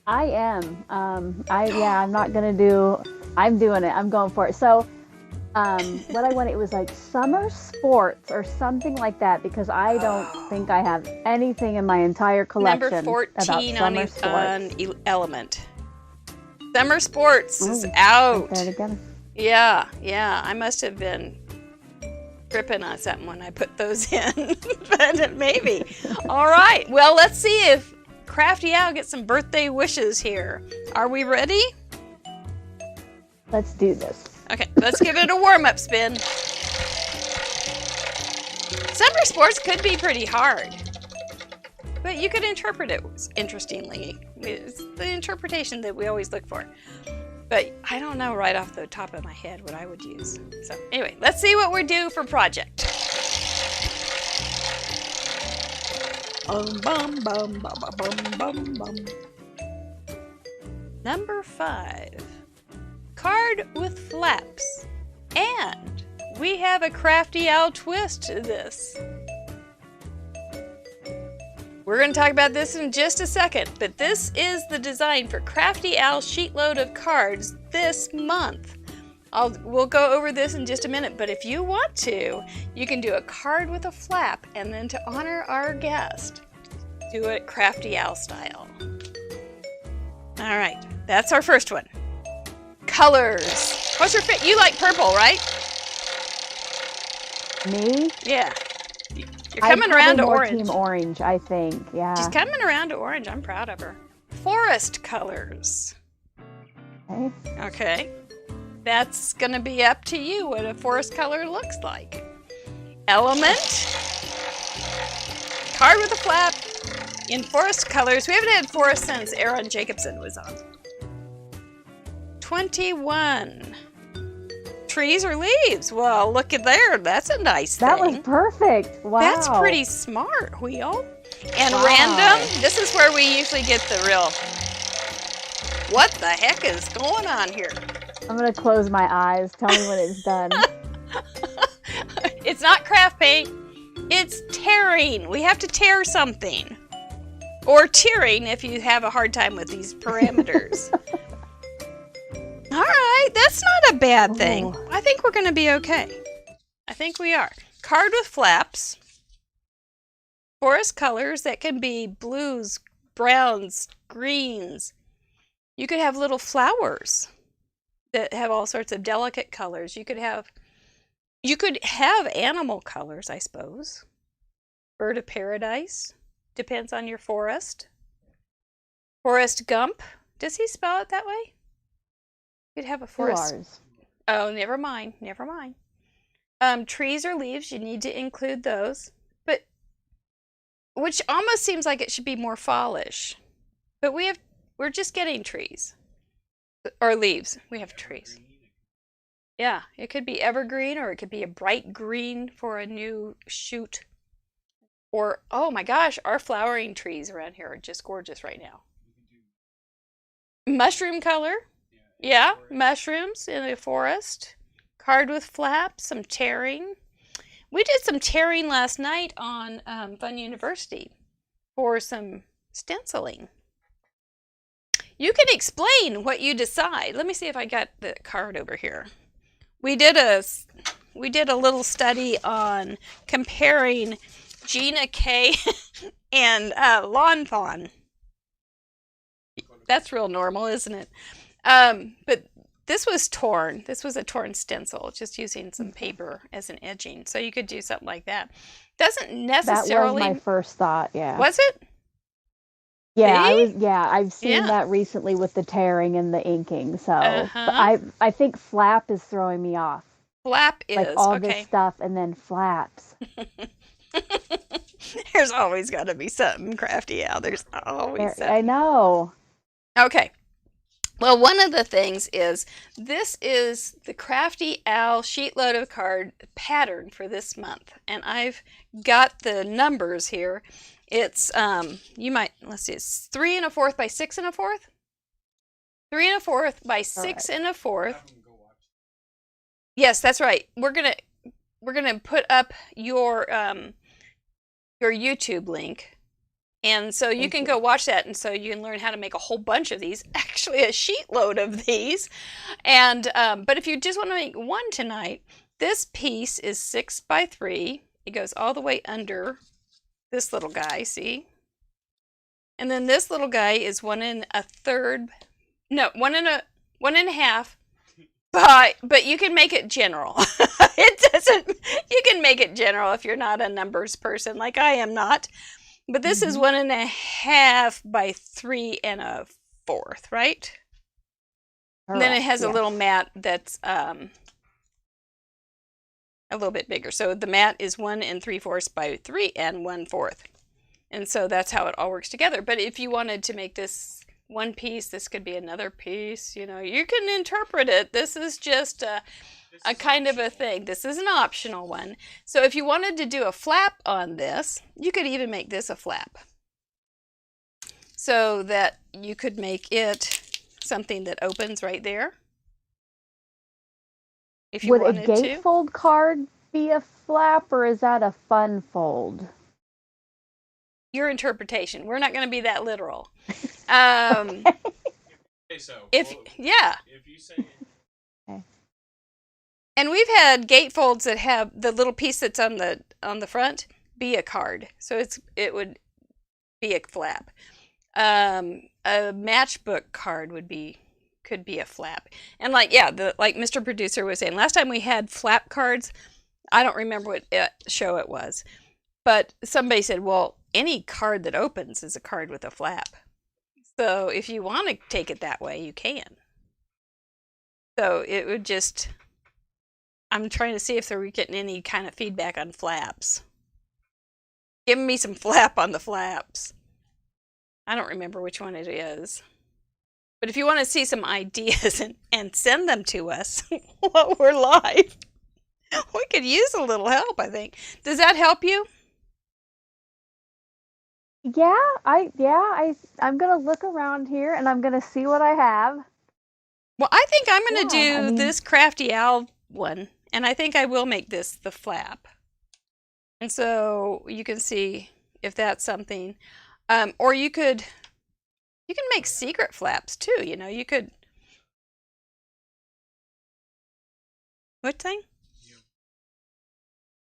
I am. I'm not gonna do. I'm doing it. I'm going for it. So, what I wanted, it was like summer sports or something like that, because I don't think I have anything in my entire collection Number 14 about summer on element. Summer sports is out. There again. Yeah. I must have been tripping on something when I put those in, but maybe. All right. Well, let's see if Crafty Al gets some birthday wishes here. Are we ready? Let's do this. Okay, let's give it a warm-up spin. Summer sports could be pretty hard, but you could interpret it interestingly. It's the interpretation that we always look for. But I don't know right off the top of my head what I would use. So anyway, let's see what we're due for project. Number 5, card with flaps. And we have a Crafty Al twist to this. We're going to talk about this in just a second, but this is the design for Crafty Al's sheet load of cards this month. We'll go over this in just a minute, but if you want to, you can do a card with a flap, and then to honor our guest, do it Crafty Al style. All right, that's our first one. Colors. What's your fit? You like purple, right? Me? Yeah. You're coming around to orange. Team orange, I think. Yeah. She's coming around to orange. I'm proud of her. Forest colors. Okay. Okay. That's going to be up to you what a forest color looks like. Element. Card with a flap. In forest colors. We haven't had forest since Aaron Jacobson was on. 21. Trees or leaves? Well, look at there. That's a nice thing. That was perfect. Wow. That's pretty smart, Wheel. And wow. Random. This is where we usually get the real, what the heck is going on here? I'm going to close my eyes. Tell me when it's done. It's not craft paint. It's tearing. We have to tear something. Or tearing if you have a hard time with these parameters. All right, that's not a bad thing. Ooh. I think we're going to be okay. I think we are. Card with flaps. Forest colors that can be blues, browns, greens. You could have little flowers that have all sorts of delicate colors. You could have animal colors, I suppose. Bird of paradise. Depends on your forest. Forrest Gump. Does he spell it that way? You'd have a forest. Oh, never mind. Never mind. Trees or leaves, you need to include those. But which almost seems like it should be more fallish. But we're just getting trees. Or leaves. We have trees. Yeah, it could be evergreen or it could be a bright green for a new shoot. Or, oh my gosh, our flowering trees around here are just gorgeous right now. Mushroom color. Yeah, mushrooms in a forest. Card with flaps, some tearing. We did some tearing last night on Fun University for some stenciling. You can explain what you decide. Let me see if I got the card over here. We did a little study on comparing Gina K and Lawn Fawn. That's real normal, isn't it? But this was torn. This was a torn stencil, just using some paper as an edging. So you could do something like that. Doesn't necessarily. That was my first thought. Yeah. Was it? Yeah, See? I've seen that recently with the tearing and the inking. So but I think flap is throwing me off. Flap is like all this stuff and then flaps. There's always got to be something crafty out. There's always something. I know. Okay. Well, one of the things is this is the Crafty Owl sheet load of card pattern for this month, and I've got the numbers here. It's let's see, it's 3 1/4 by 6 1/4. 3 1/4 by 6 1/4. Yes, that's right. We're gonna put up your YouTube link, and so you can go watch that, and so you can learn how to make a whole bunch of these. Actually, a sheet load of these, and but if you just want to make one tonight, this piece is 6 by 3. It goes all the way under this little guy, see? And then this little guy is 1 1/3. No, 1 1/2. But you can make it general. You can make it general if you're not a numbers person like I am not. But this is 1 1/2 by 3 1/4, right? And then it has a little mat that's a little bit bigger. So the mat is 1 3/4 by 3 1/4. And so that's how it all works together. But if you wanted to make this one piece, this could be another piece, you can interpret it. This is just a kind of a thing. This is an optional one. So if you wanted to do a flap on this, you could even make this a flap. So that you could make it something that opens right there. If you Would wanted a gatefold card be a flap, or is that a fun fold? Your interpretation. We're not going to be that literal. Okay, so if you say. Okay. And we've had gatefolds that have the little piece that's on the front be a card, so it would be a flap. A matchbook card could be a flap. And like Mr. Producer was saying, last time we had flap cards, I don't remember what show it was, but somebody said, well, any card that opens is a card with a flap. So if you want to take it that way, you can. So it would just, I'm trying to see if they're getting any kind of feedback on flaps. Give me some flap on the flaps. I don't remember which one it is. But if you want to see some ideas and send them to us while we're live, we could use a little help, I think. Does that help you? Yeah, I'm gonna look around here and I'm gonna see what I have. Well, I think I'm gonna do this Crafty Owl one, and I think I will make this the flap. And so you can see if that's something, or you can make secret flaps too. You could. What thing?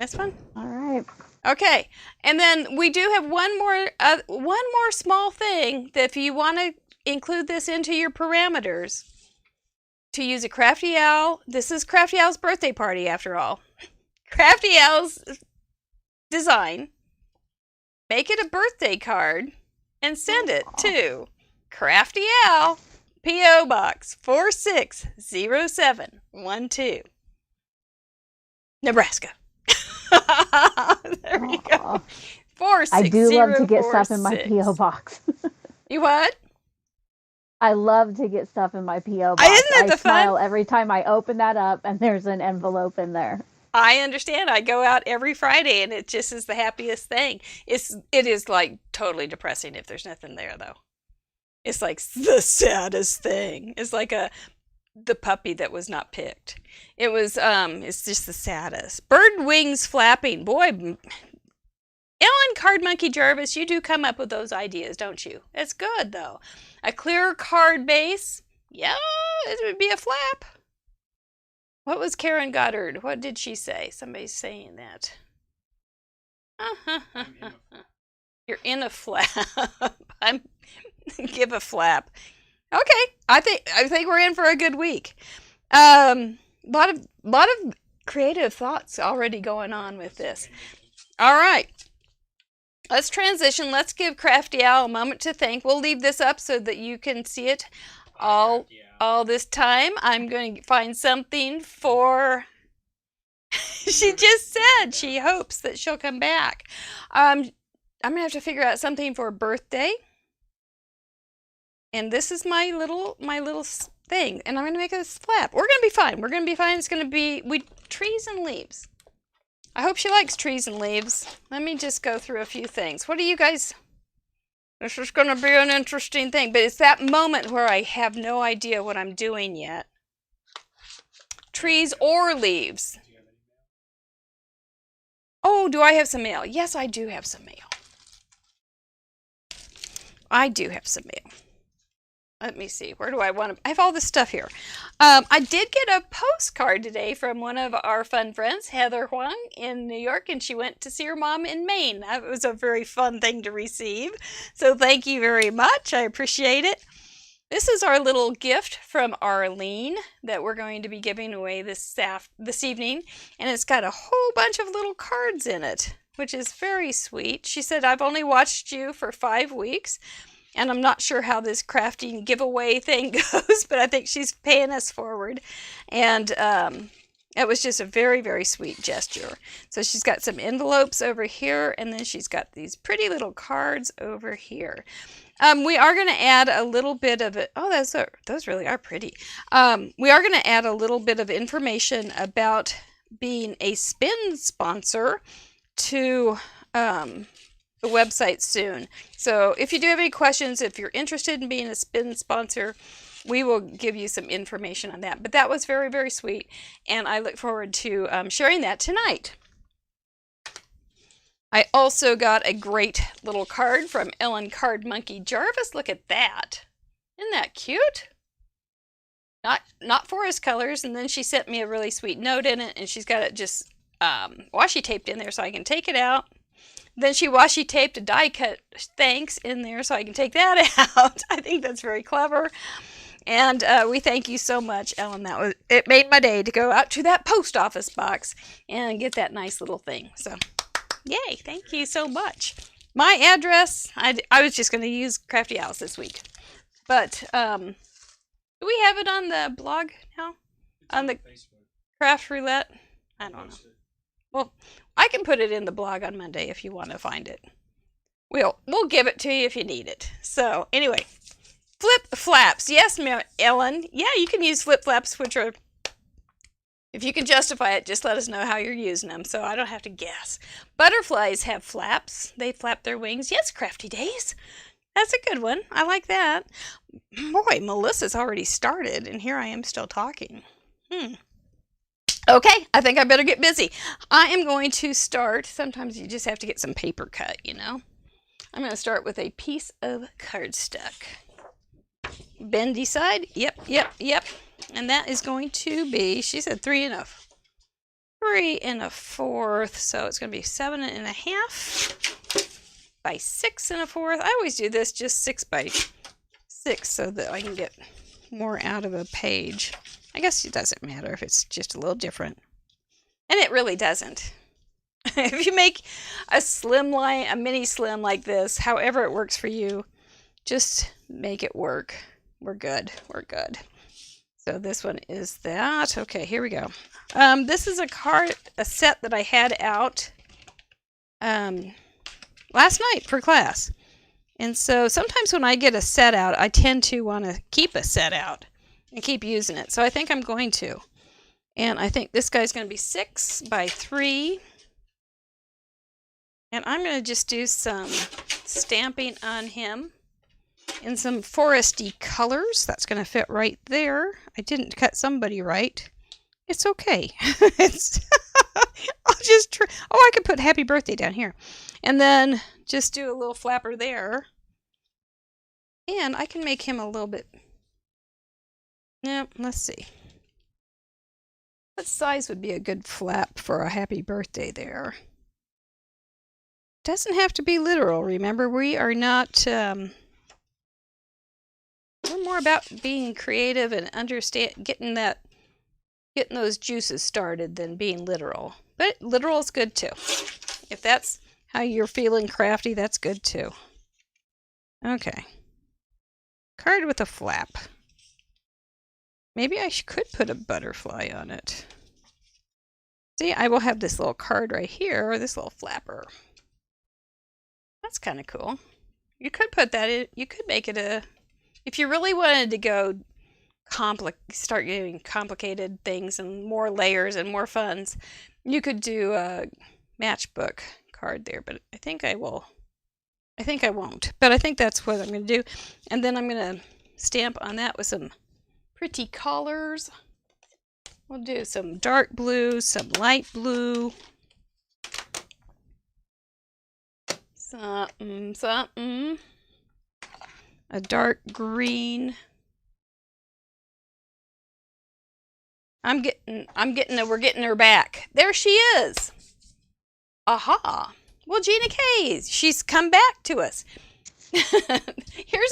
That's fun. All right. Okay, and then we do have one more small thing that if you want to include this into your parameters, to use a Crafty Owl. This is Crafty Owl's birthday party, after all. Crafty Owl's design. Make it a birthday card and send it to Crafty Owl, P.O. Box 460712, Nebraska. There we go. 46046. I do love to get stuff in my P.O. box. You what? I love to get stuff in my P.O. box. Isn't that the smile fun? Every time I open that up and there's an envelope in there. I understand. I go out every Friday and it just is the happiest thing. It is like totally depressing if there's nothing there, though. It's like the saddest thing. It's like the puppy that was not picked. It's just the saddest. Bird wings flapping. Boy, Ellen Card Monkey Jarvis, you do come up with those ideas, don't you? It's good, though. A clear card base. Yeah, it would be a flap. What was Karen Goddard? What did she say? Somebody's saying that. You're in a flap. Give a flap. Okay, I think we're in for a good week. Lot of creative thoughts already going on with this. All right. Let's transition. Let's give Crafty Owl a moment to think. We'll leave this up so that you can see it all this time. I'm going to find something for... She just said she hopes that she'll come back. I'm going to have to figure out something for a birthday. And this is my little thing. And I'm going to make a flap. We're going to be fine. We're going to be fine. It's going to be trees and leaves. I hope she likes trees and leaves. Let me just go through a few things. What do you guys... This is going to be an interesting thing. But it's that moment where I have no idea what I'm doing yet. Trees or leaves. Oh, do I have some mail? Yes, I do have some mail. I do have some mail. Let me see. Where do I want to... I have all this stuff here. I did get a postcard today from one of our fun friends, Heather Huang, in New York, and she went to see her mom in Maine. That was a very fun thing to receive. So thank you very much. I appreciate it. This is our little gift from Arlene that we're going to be giving away this evening. And it's got a whole bunch of little cards in it, which is very sweet. She said, I've only watched you for 5 weeks. And I'm not sure how this crafting giveaway thing goes, but I think she's paying us forward. And it was just a very, very sweet gesture. So she's got some envelopes over here, and then she's got these pretty little cards over here. We are going to add a little bit of it. Oh, those really are pretty. We are going to add a little bit of information about being a spin sponsor to... the website soon. So if you do have any questions, if you're interested in being a spin sponsor, we will give you some information on that. But that was very, very sweet, and I look forward to sharing that tonight. I also got a great little card from Ellen Card Monkey Jarvis. Look at that. Isn't that cute? Not forest colors. And then she sent me a really sweet note in it, and she's got it just washi taped in there so I can take it out. Then she washi taped a die cut thanks in there so I can take that out. I think that's very clever. And we thank you so much, Ellen. It made my day to go out to that post office box and get that nice little thing. So, yay, thank you so much. My address, I was just going to use Crafty Alice this week. But do we have it on the blog now? On the Craft Roulette? I don't know. Well, I can put it in the blog on Monday if you want to find it. We'll give it to you if you need it. So, anyway, flip flaps. Yes, Ellen. Yeah, you can use flip flaps, which are, if you can justify it, just let us know how you're using them so I don't have to guess. Butterflies have flaps. They flap their wings. Yes, Crafty Days. That's a good one. I like that. Boy, Melissa's already started, and here I am still talking. Okay, I think I better get busy. I am going to start. Sometimes you just have to get some paper cut, you know. I'm going to start with a piece of cardstock. Bendy side. Yep. And that is going to be, she said 3 1/4. So it's going to be 7 1/2 by 6 1/4. I always do this just 6 by 6 so that I can get more out of a page. I guess it doesn't matter if it's just a little different. And it really doesn't. If you make a slim line, a mini slim like this, however it works for you, just make it work. We're good. So this one is that. Okay, here we go. This is a set that I had out last night for class. And so sometimes when I get a set out, I tend to want to keep a set out and keep using it. So I think I'm going to. And I think this guy's going to be 6 by 3. And I'm going to just do some stamping on him in some foresty colors. That's going to fit right there. I didn't cut somebody right. It's okay. I'll just try. Oh, I could put happy birthday down here. And then just do a little flapper there. And I can make him a little bit... Yep, let's see. What size would be a good flap for a happy birthday there? Doesn't have to be literal. Remember, we are not we're more about being creative and getting those juices started than being literal. But literal is good too. If that's how you're feeling crafty, that's good too. Okay. Card with a flap. Maybe I could put a butterfly on it. See, I will have this little card right here, or this little flapper. That's kind of cool. You could put that in, you could make it a, if you really wanted to go start getting complicated things and more layers and more funds, you could do a matchbook card there, but I think I won't. But I think that's what I'm going to do. And then I'm going to stamp on that with some pretty colors. We'll do some dark blue, some light blue. Something. A dark green. We're getting her back. There she is. Aha. Well, Gina K, she's come back to us.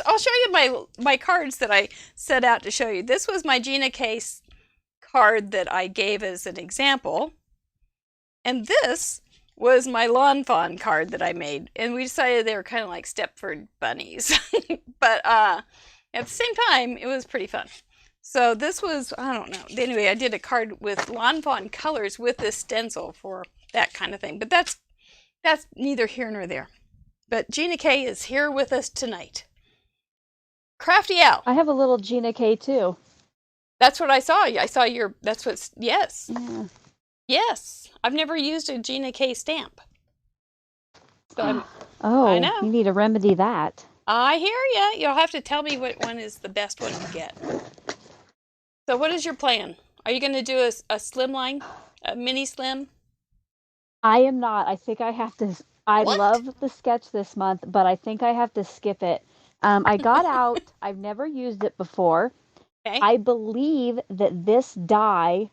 I'll show you my cards that I set out to show you. This was my Gina K card that I gave as an example. And this was my Lawn Fawn card that I made. And we decided they were kind of like Stepford bunnies. But at the same time, it was pretty fun. So this was, I don't know. Anyway, I did a card with Lawn Fawn colors with this stencil for that kind of thing. But that's neither here nor there. But Gina K is here with us tonight. Crafty Al. I have a little Gina K too. That's what I saw. Yes. Yeah. Yes. I've never used a Gina K stamp. So I know. You need to remedy that. I hear ya. You'll have to tell me what one is the best one to get. So what is your plan? Are you going to do a slimline? A mini slim? I am not. I think I have to. I love the sketch this month, but I think I have to skip it. I got out. I've never used it before. Okay. I believe that this die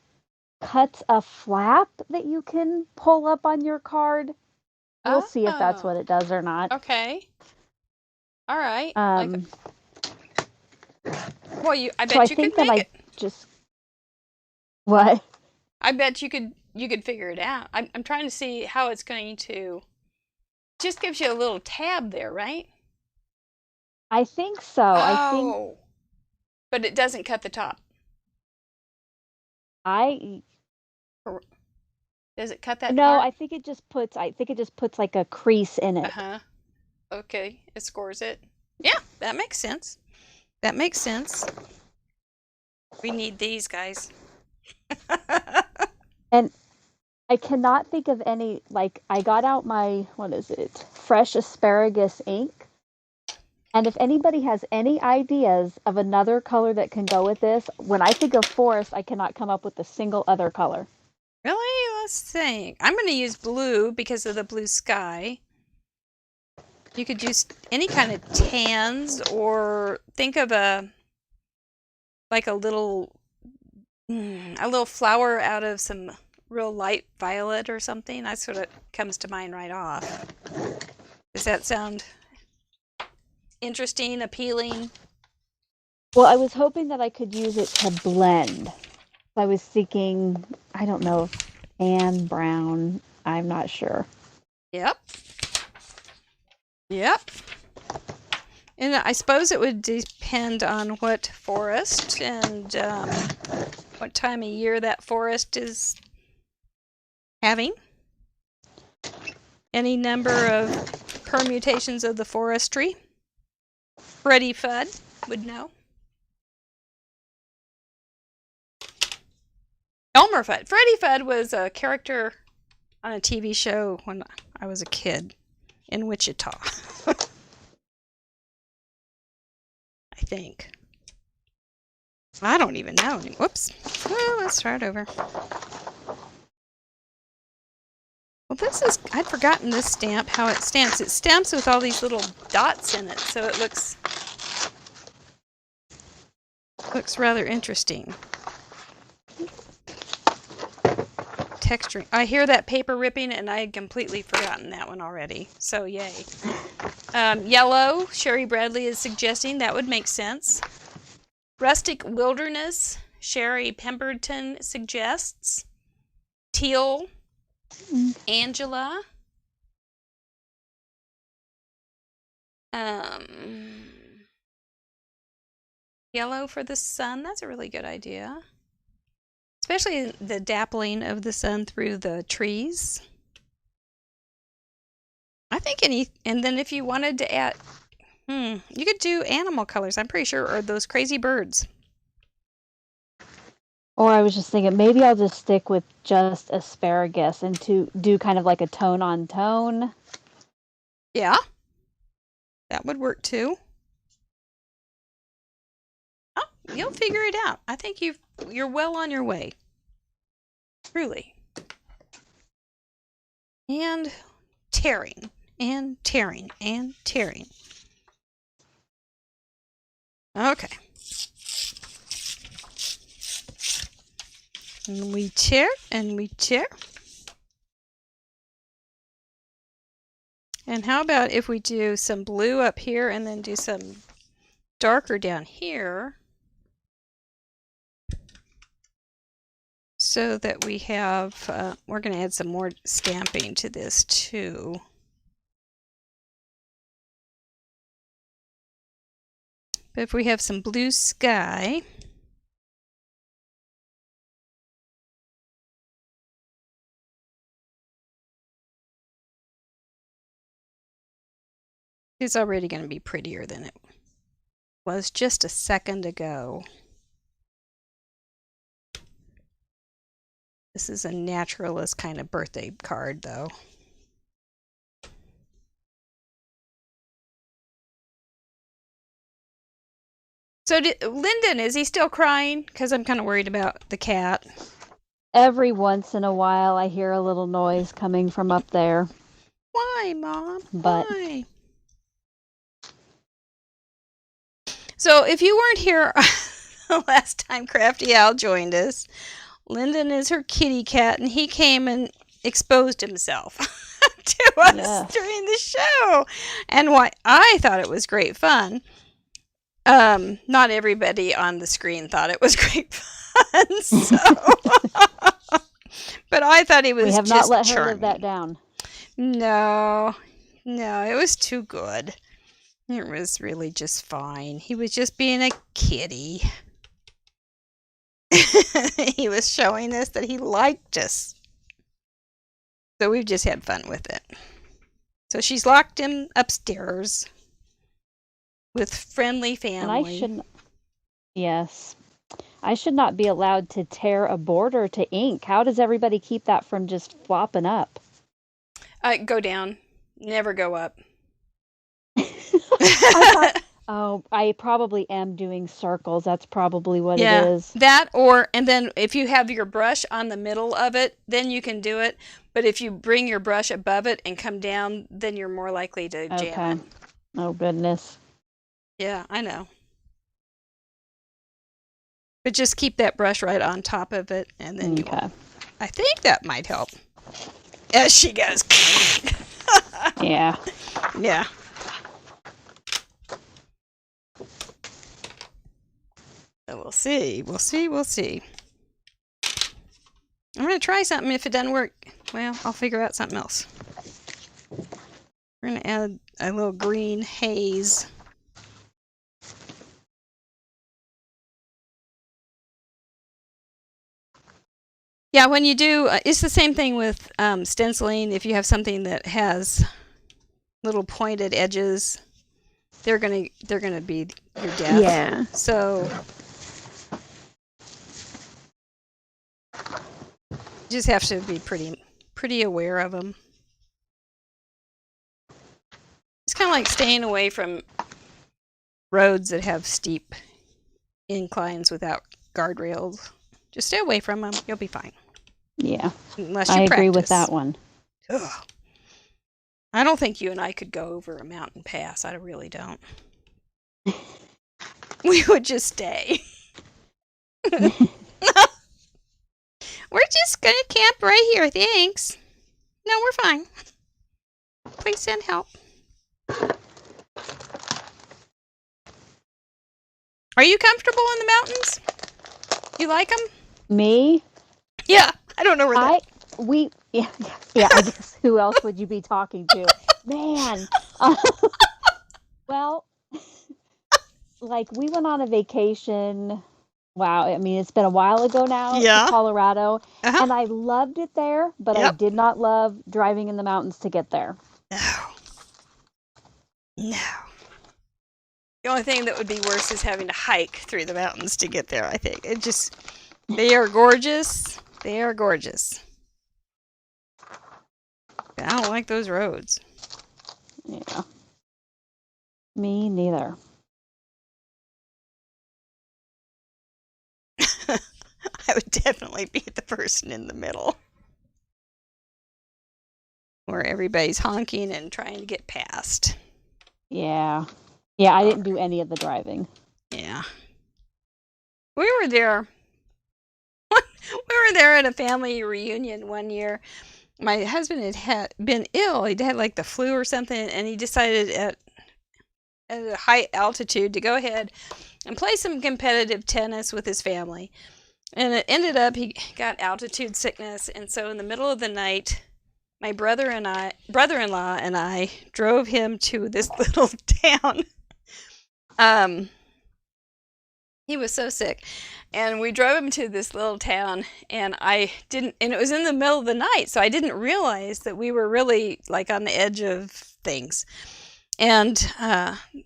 cuts a flap that you can pull up on your card. We'll see if that's what it does or not. Okay. All right. I bet you could make it. What? I bet you could figure it out. I'm trying to see how it's going to. Just gives you a little tab there, right? I think so. But it doesn't cut the top. Does it cut that? No, part? I think it just puts like a crease in it. Okay, it scores it. Yeah, that makes sense. We need these guys. And I cannot think of any, like, I got out my, fresh asparagus ink. And if anybody has any ideas of another color that can go with this, when I think of forest, I cannot come up with a single other color. Really? Let's think. I'm going to use blue because of the blue sky. You could use any kind of tans, or think of a little flower out of some real light violet or something. That's what comes to mind right off. Does that sound interesting, appealing? Well, I was hoping that I could use it to blend. I was thinking, I don't know, tan, brown, I'm not sure. Yep. And I suppose it would depend on what forest and what time of year that forest is having. Any number of permutations of the forestry. Freddy Fudd would know. Elmer Fudd. Freddy Fudd was a character on a TV show when I was a kid in Wichita. I think. I don't even know. Whoops. Well, let's start over. Well, I'd forgotten this stamp, how it stamps. It stamps with all these little dots in it, so it looks rather interesting. Texturing. I hear that paper ripping, and I had completely forgotten that one already, so yay. Yellow, Sherry Bradley is suggesting that would make sense. Rustic Wilderness, Sherry Pemberton suggests. Teal, Angela. Yellow for the sun. That's a really good idea. Especially the dappling of the sun through the trees. I think and then if you wanted to add, you could do animal colors, I'm pretty sure, or those crazy birds. Or I was just thinking, maybe I'll just stick with just asparagus and to do kind of like a tone on tone. Yeah, that would work too. Oh, you'll figure it out. I think you're well on your way. Truly. And tearing, and tearing, and tearing. Okay. And we tear, and we tear. And how about if we do some blue up here and then do some darker down here, so that we have, we're going to add some more stamping to this too. But if we have some blue sky, it's already going to be prettier than it was just a second ago. This is a naturalist kind of birthday card, though. So, Lyndon, is he still crying? Because I'm kind of worried about the cat. Every once in a while, I hear a little noise coming from up there. Why, Mom? But Why? So, if you weren't here the last time Crafty Al joined us, Lyndon is her kitty cat, and he came and exposed himself to us during the show. And why I thought it was great fun. Not everybody on the screen thought it was great fun, so. But I thought he was just we have not let charming. her live that down. No, it was too good. It was really just fine. He was just being a kitty. He was showing us that he liked us. So we've just had fun with it. So she's locked him upstairs with friendly family. And I should not be allowed to tear a border to ink. How does everybody keep that from just flopping up? Go down. Never go up. I probably am doing circles. That's probably what it is. That and then if you have your brush on the middle of it, then you can do it. But if you bring your brush above it and come down, then you're more likely to jam it. Oh, goodness. Yeah, I know. But just keep that brush right on top of it, and then you won't. I think that might help. As she goes. Yeah. Yeah. So we'll see. We'll see. I'm going to try something. If it doesn't work, well, I'll figure out something else. We're going to add a little green haze. Yeah, when you do, it's the same thing with stenciling. If you have something that has little pointed edges, they're gonna be your death. Yeah. So you just have to be pretty aware of them. It's kind of like staying away from roads that have steep inclines without guardrails. Just stay away from them. You'll be fine. Yeah. Unless you I practice. agree with that one. Ugh. I don't think you and I could go over a mountain pass. I really don't. We would just stay. We're just going to camp right here, thanks. No, we're fine. Please send help. Are you comfortable in the mountains? You like them? Me? Yeah. I don't know where that... Yeah, I guess who else would you be talking to? Man. Well, like we went on a vacation. Wow, I mean, it's been a while ago now to Colorado, and I loved it there, but I did not love driving in the mountains to get there. No. The only thing that would be worse is having to hike through the mountains to get there, I think. They are gorgeous. They are gorgeous. But I don't like those roads. Yeah. Me neither. I would definitely be the person in the middle. Where everybody's honking and trying to get past. Yeah. Yeah, I didn't do any of the driving. Yeah. We were there. We were there at a family reunion one year. My husband had been ill. He'd had like the flu or something, and he decided at a high altitude to go ahead and play some competitive tennis with his family. And it ended up he got altitude sickness, and so in the middle of the night, my brother-in-law and I drove him to this little town. He was so sick, and we drove him to this little town, and and it was in the middle of the night, so I didn't realize that we were really like on the edge of things. And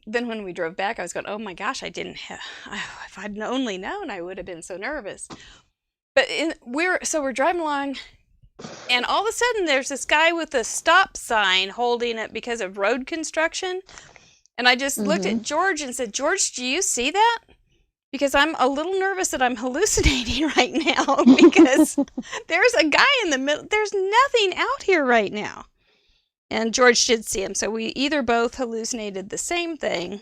then when we drove back, I was going, oh my gosh, if I'd only known, I would have been so nervous. But we're driving along, and all of a sudden there's this guy with a stop sign holding it because of road construction. And I just looked at George and said, George, do you see that? Because I'm a little nervous that I'm hallucinating right now because there's a guy in the middle. There's nothing out here right now. And George did see him. So we either both hallucinated the same thing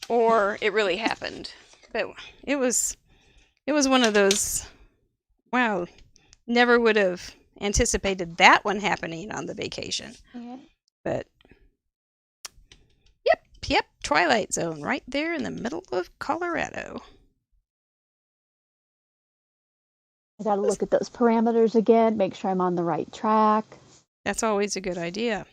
or it really happened. But it was one of those, wow, never would have anticipated that one happening on the vacation. Yeah. But Yep, Twilight Zone, right there in the middle of Colorado. I gotta look at those parameters again, make sure I'm on the right track. That's always a good idea.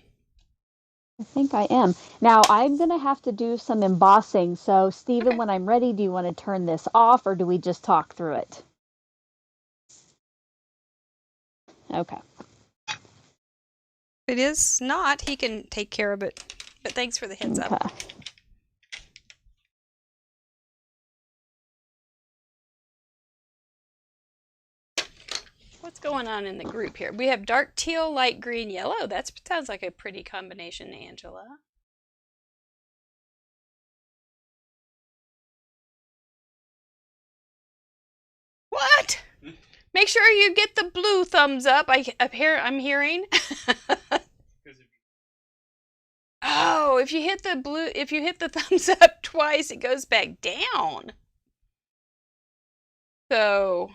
I think I am. Now, I'm gonna have to do some embossing, so Stephen, when I'm ready, do you want to turn this off, or do we just talk through it? Okay. If it is not, he can take care of it. But thanks for the heads up. What's going on in the group here? We have dark teal, light green, yellow. That sounds like a pretty combination, Angela. What? Make sure you get the blue thumbs up. I'm hearing. Oh, if you hit the thumbs up twice, it goes back down. So,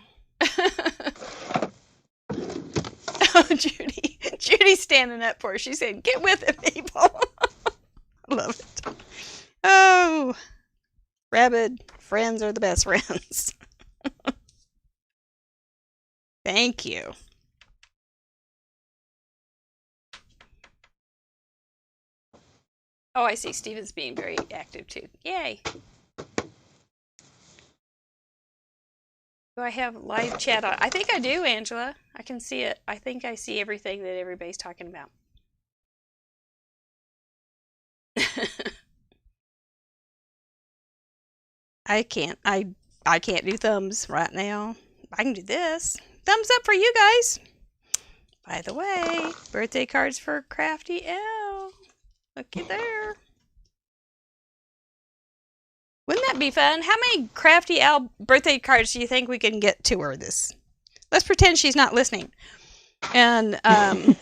oh, Judy's standing up for her. She's saying, "Get with it, people." I love it. Oh, rabid friends are the best friends. Thank you. Oh, I see. Stephen's being very active too. Yay. Do I have live chat on? I think I do, Angela. I can see it. I think I see everything that everybody's talking about. I can't do thumbs right now. I can do this. Thumbs up for you guys. By the way, birthday cards for Crafty L. Looky there. Wouldn't that be fun? How many Crafty Al birthday cards do you think we can get to her this? Let's pretend she's not listening. And how many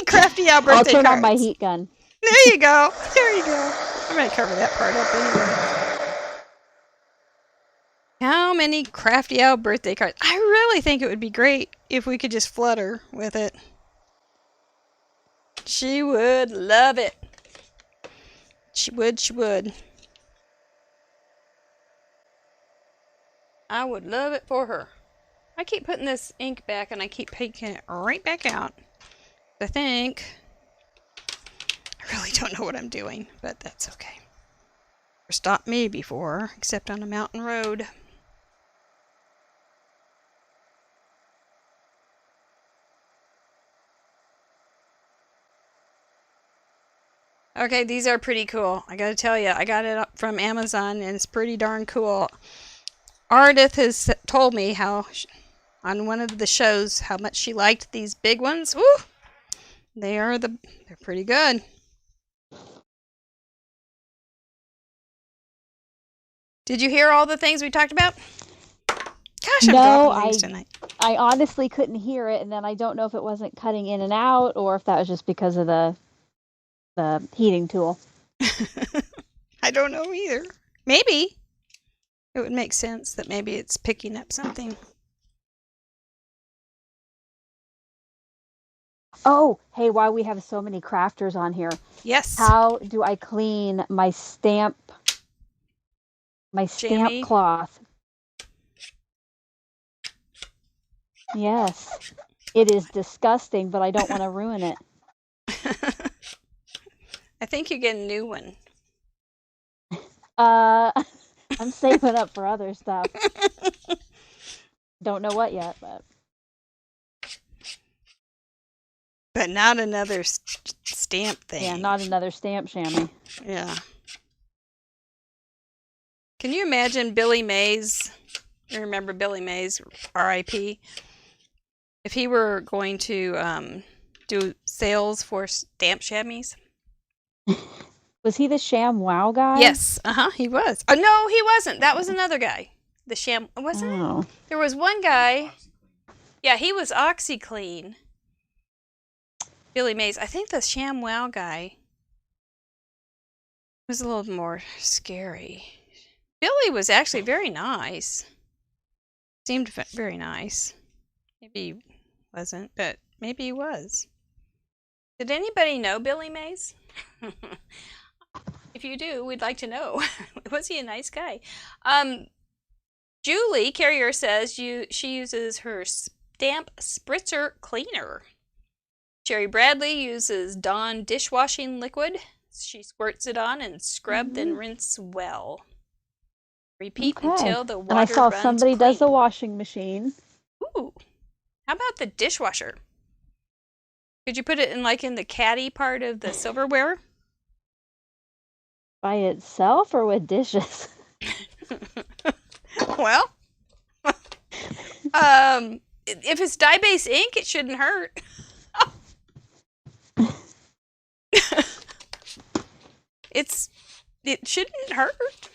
Crafty Al birthday cards? I'll turn on my heat gun. There you go. There you go. I'm going to cover that part up anyway. How many Crafty Al birthday cards? I really think it would be great if we could just flood her with it. She would love it. She would. I would love it for her. I keep putting this ink back and I keep taking it right back out. I think. I really don't know what I'm doing, but that's okay. Never stopped me before, except on a mountain road. Okay, these are pretty cool. I gotta tell you, I got it up from Amazon and it's pretty darn cool. Ardith has told me how, on one of the shows, how much she liked these big ones. Woo! They're pretty good. Did you hear all the things we talked about? Gosh, I'm dropping things tonight. I honestly couldn't hear it, and then I don't know if it wasn't cutting in and out or if that was just because of the heating tool. I don't know either. Maybe. It would make sense that maybe it's picking up something. Oh, hey, why we have so many crafters on here. Yes. How do I clean my stamp Jammy? cloth? Yes. It is disgusting, but I don't want to ruin it. I think you get a new one. I'm saving up for other stuff. Don't know what yet, but not another stamp thing. Yeah, not another stamp chamois. Yeah. Can you imagine Billy Mays? You remember Billy Mays, R.I.P.? If he were going to do sales for stamp chamois? Was he the ShamWow guy? Yes. He was. Oh, no, he wasn't. That was another guy. The wasn't it? There was one guy. Yeah, he was OxyClean. Billy Mays. I think the ShamWow guy was a little more scary. Billy was actually very nice. Seemed very nice. Maybe he wasn't, but maybe he was. Did anybody know Billy Mays? If you do, we'd like to know. Was he a nice guy? Julie Carrier says she uses her stamp spritzer cleaner. Sherry Bradley uses Dawn dishwashing liquid. She squirts it on and scrub, then rinse well. Repeat until the water runs clean. And I saw somebody does the clean. washing machine. Ooh. How about the dishwasher? Could you put it in the caddy part of the silverware? By itself or with dishes? Well, if it's dye-based ink, it shouldn't hurt. It shouldn't hurt.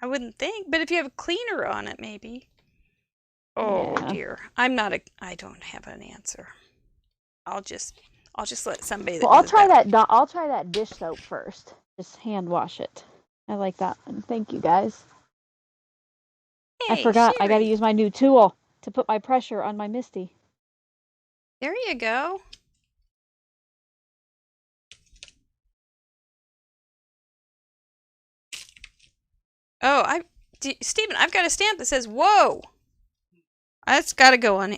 I wouldn't think, but if you have a cleaner on it, maybe. Oh dear, I don't have an answer. I'll just let somebody. Well, I'll try that dish soap first. Just hand wash it. I like that one. Thank you, guys. Hey, I forgot. Sherry. I got to use my new tool to put my pressure on my Misty. There you go. Oh, Stephen, I've got a stamp that says, whoa. That's got to go on.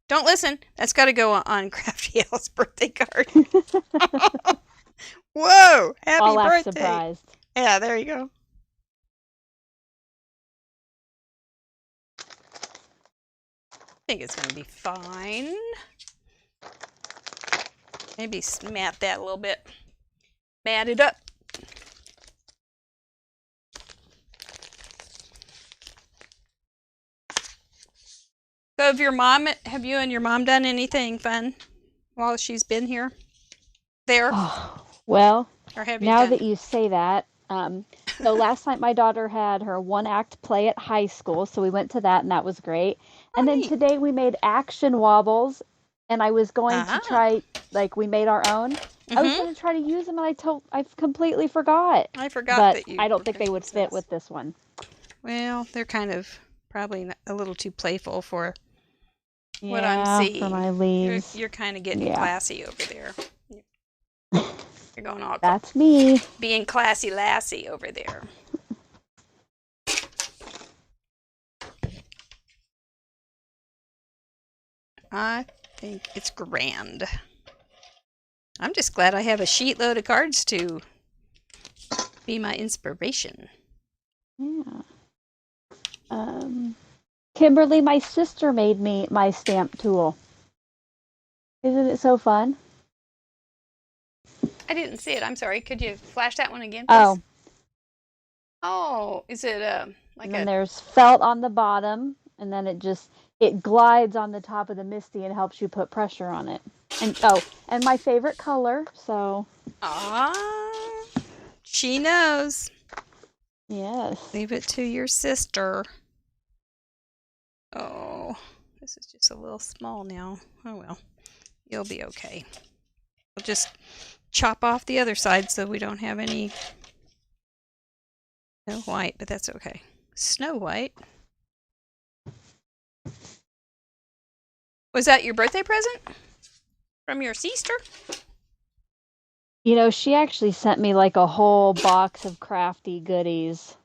Don't listen. That's got to go on Crafty Al's birthday card. Whoa. Happy I'll act birthday. surprised. Yeah, there you go. I think it's going to be fine. Maybe mat that a little bit. Mat it up. So have you and your mom done anything fun while she's been here? There? Oh, well, Or have you now done? that you say that, so last night my daughter had her one-act play at high school, so we went to that, and that was great. And then neat. today we made action wobbles, and I was going to try, we made our own. I was going to try to use them, and I completely forgot. I forgot but that you I don't were think they gonna would use fit this. with this one. Well, they're kind of probably a little too playful for Yeah, what I'm seeing. for my leaves. You're kind of getting classy over there. You're going all That's me. being classy lassie over there. I think it's grand. I'm just glad I have a sheet load of cards to be my inspiration. Yeah. Kimberly, my sister made me my stamp tool. Isn't it so fun? I didn't see it. I'm sorry. Could you flash that one again, please? Oh, is it like and then there's felt on the bottom, and then it glides on the top of the Misty and helps you put pressure on it. And my favorite color, so. Ah, she knows. Yes. Leave it to your sister. Oh, this is just a little small now. Oh well, you'll be okay. We'll just chop off the other side so we don't have any Snow White, but that's okay. Snow White. Was that your birthday present? From your sister? You know, she actually sent me like a whole box of crafty goodies.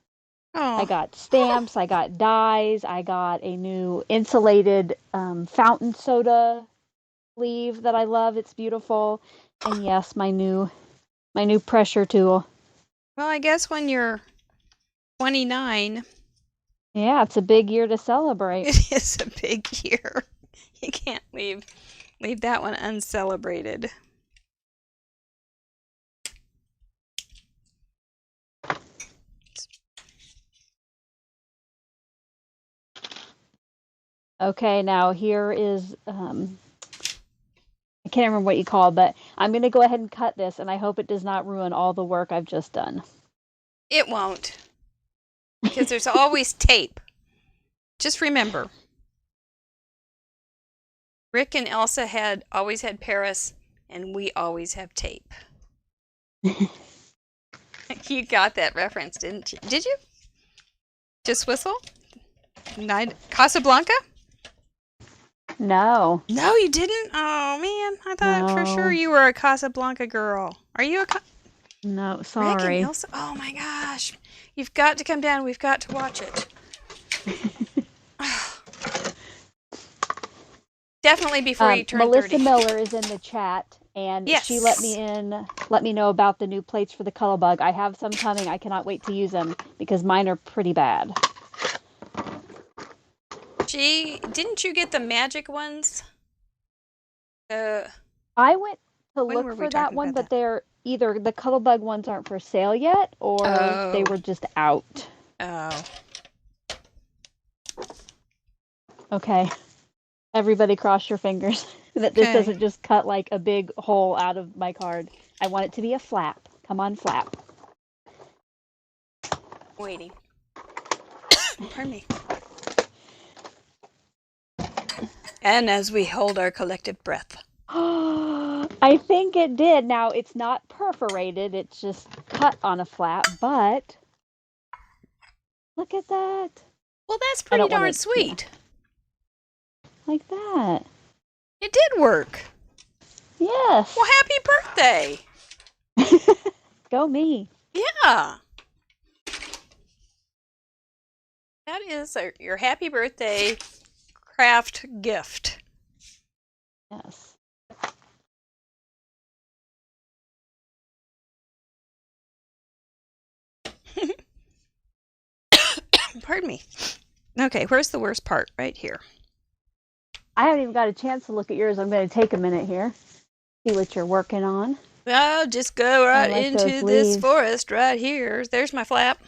Oh. I got stamps, I got dies, I got a new insulated fountain soda sleeve that I love. It's beautiful. And yes, my new pressure tool. Well, I guess when you're 29. Yeah, it's a big year to celebrate. It is a big year. You can't leave that one uncelebrated. Okay, now here is, I can't remember what you call it, but I'm going to go ahead and cut this, and I hope it does not ruin all the work I've just done. It won't. Because there's always tape. Just remember. Rick and Elsa always had Paris, and we always have tape. You got that reference, didn't you? Did you? Just whistle? Casablanca? No. No, you didn't? Oh, man. I thought for sure you were a Casablanca girl. Are you a No, sorry. Rick and Elsa? Oh, my gosh. You've got to come down. We've got to watch it. Definitely before you turn Melissa 30. Miller is in the chat, and yes. she let me know about the new plates for the Cuddle Bug. I have some coming. I cannot wait to use them because mine are pretty bad. Didn't you get the magic ones? I went to look for that one, but they're either the Cuddle Bug ones aren't for sale yet, or they were just out. Oh. Okay. Everybody cross your fingers that this doesn't just cut like a big hole out of my card. I want it to be a flap. Come on, flap. Waiting. Pardon me. And as we hold our collective breath. I think it did. Now, it's not perforated. It's just cut on a flap, but look at that. Well, that's pretty darn sweet. Yeah. Like that. It did work. Yes. Well, happy birthday. Go me. Yeah. That is your happy birthday craft gift. Yes. Pardon me. Okay, where's the worst part? Right here. I haven't even got a chance to look at yours. I'm going to take a minute here. See what you're working on. Well, just go right into this forest right here. There's my flap.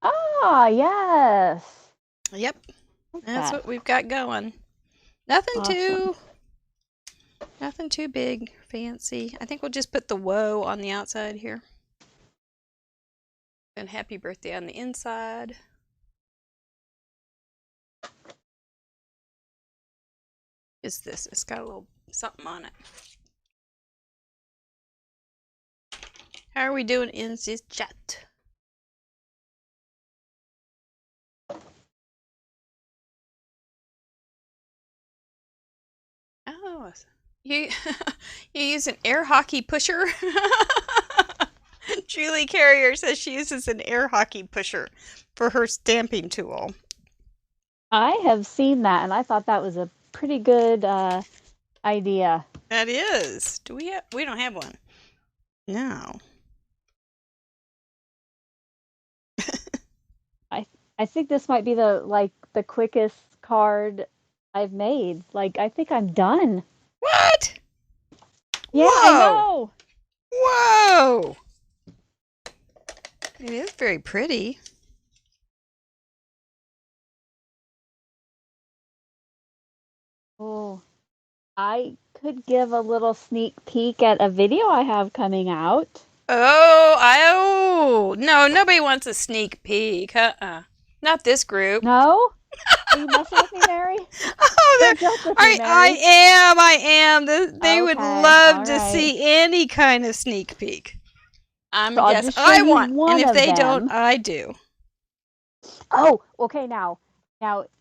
Ah, yes. Yep. That's what we've got going. Nothing too big, fancy. I think we'll just put the whoa on the outside here. And happy birthday on the inside. Is this? It's got a little something on it. How are we doing in this chat? Oh, you use an air hockey pusher? Julie Carrier says she uses an air hockey pusher for her stamping tool. I have seen that, and I thought that was a pretty good idea. That is. Do we have? We don't have one. No. I think this might be the quickest card I've made. Like, I think I'm done. What? Yeah, Whoa! I know. Whoa! It is very pretty. Oh, I could give a little sneak peek at a video I have coming out. Oh, no, nobody wants a sneak peek. Not this group. No? Are you messing with me, Mary? Oh, Don't joke with me, Mary. I am. They would Okay, love all to right. see any kind of sneak peek. So I'll Yes, just show I you want, one and if of they them. don't, I do. Oh, okay, now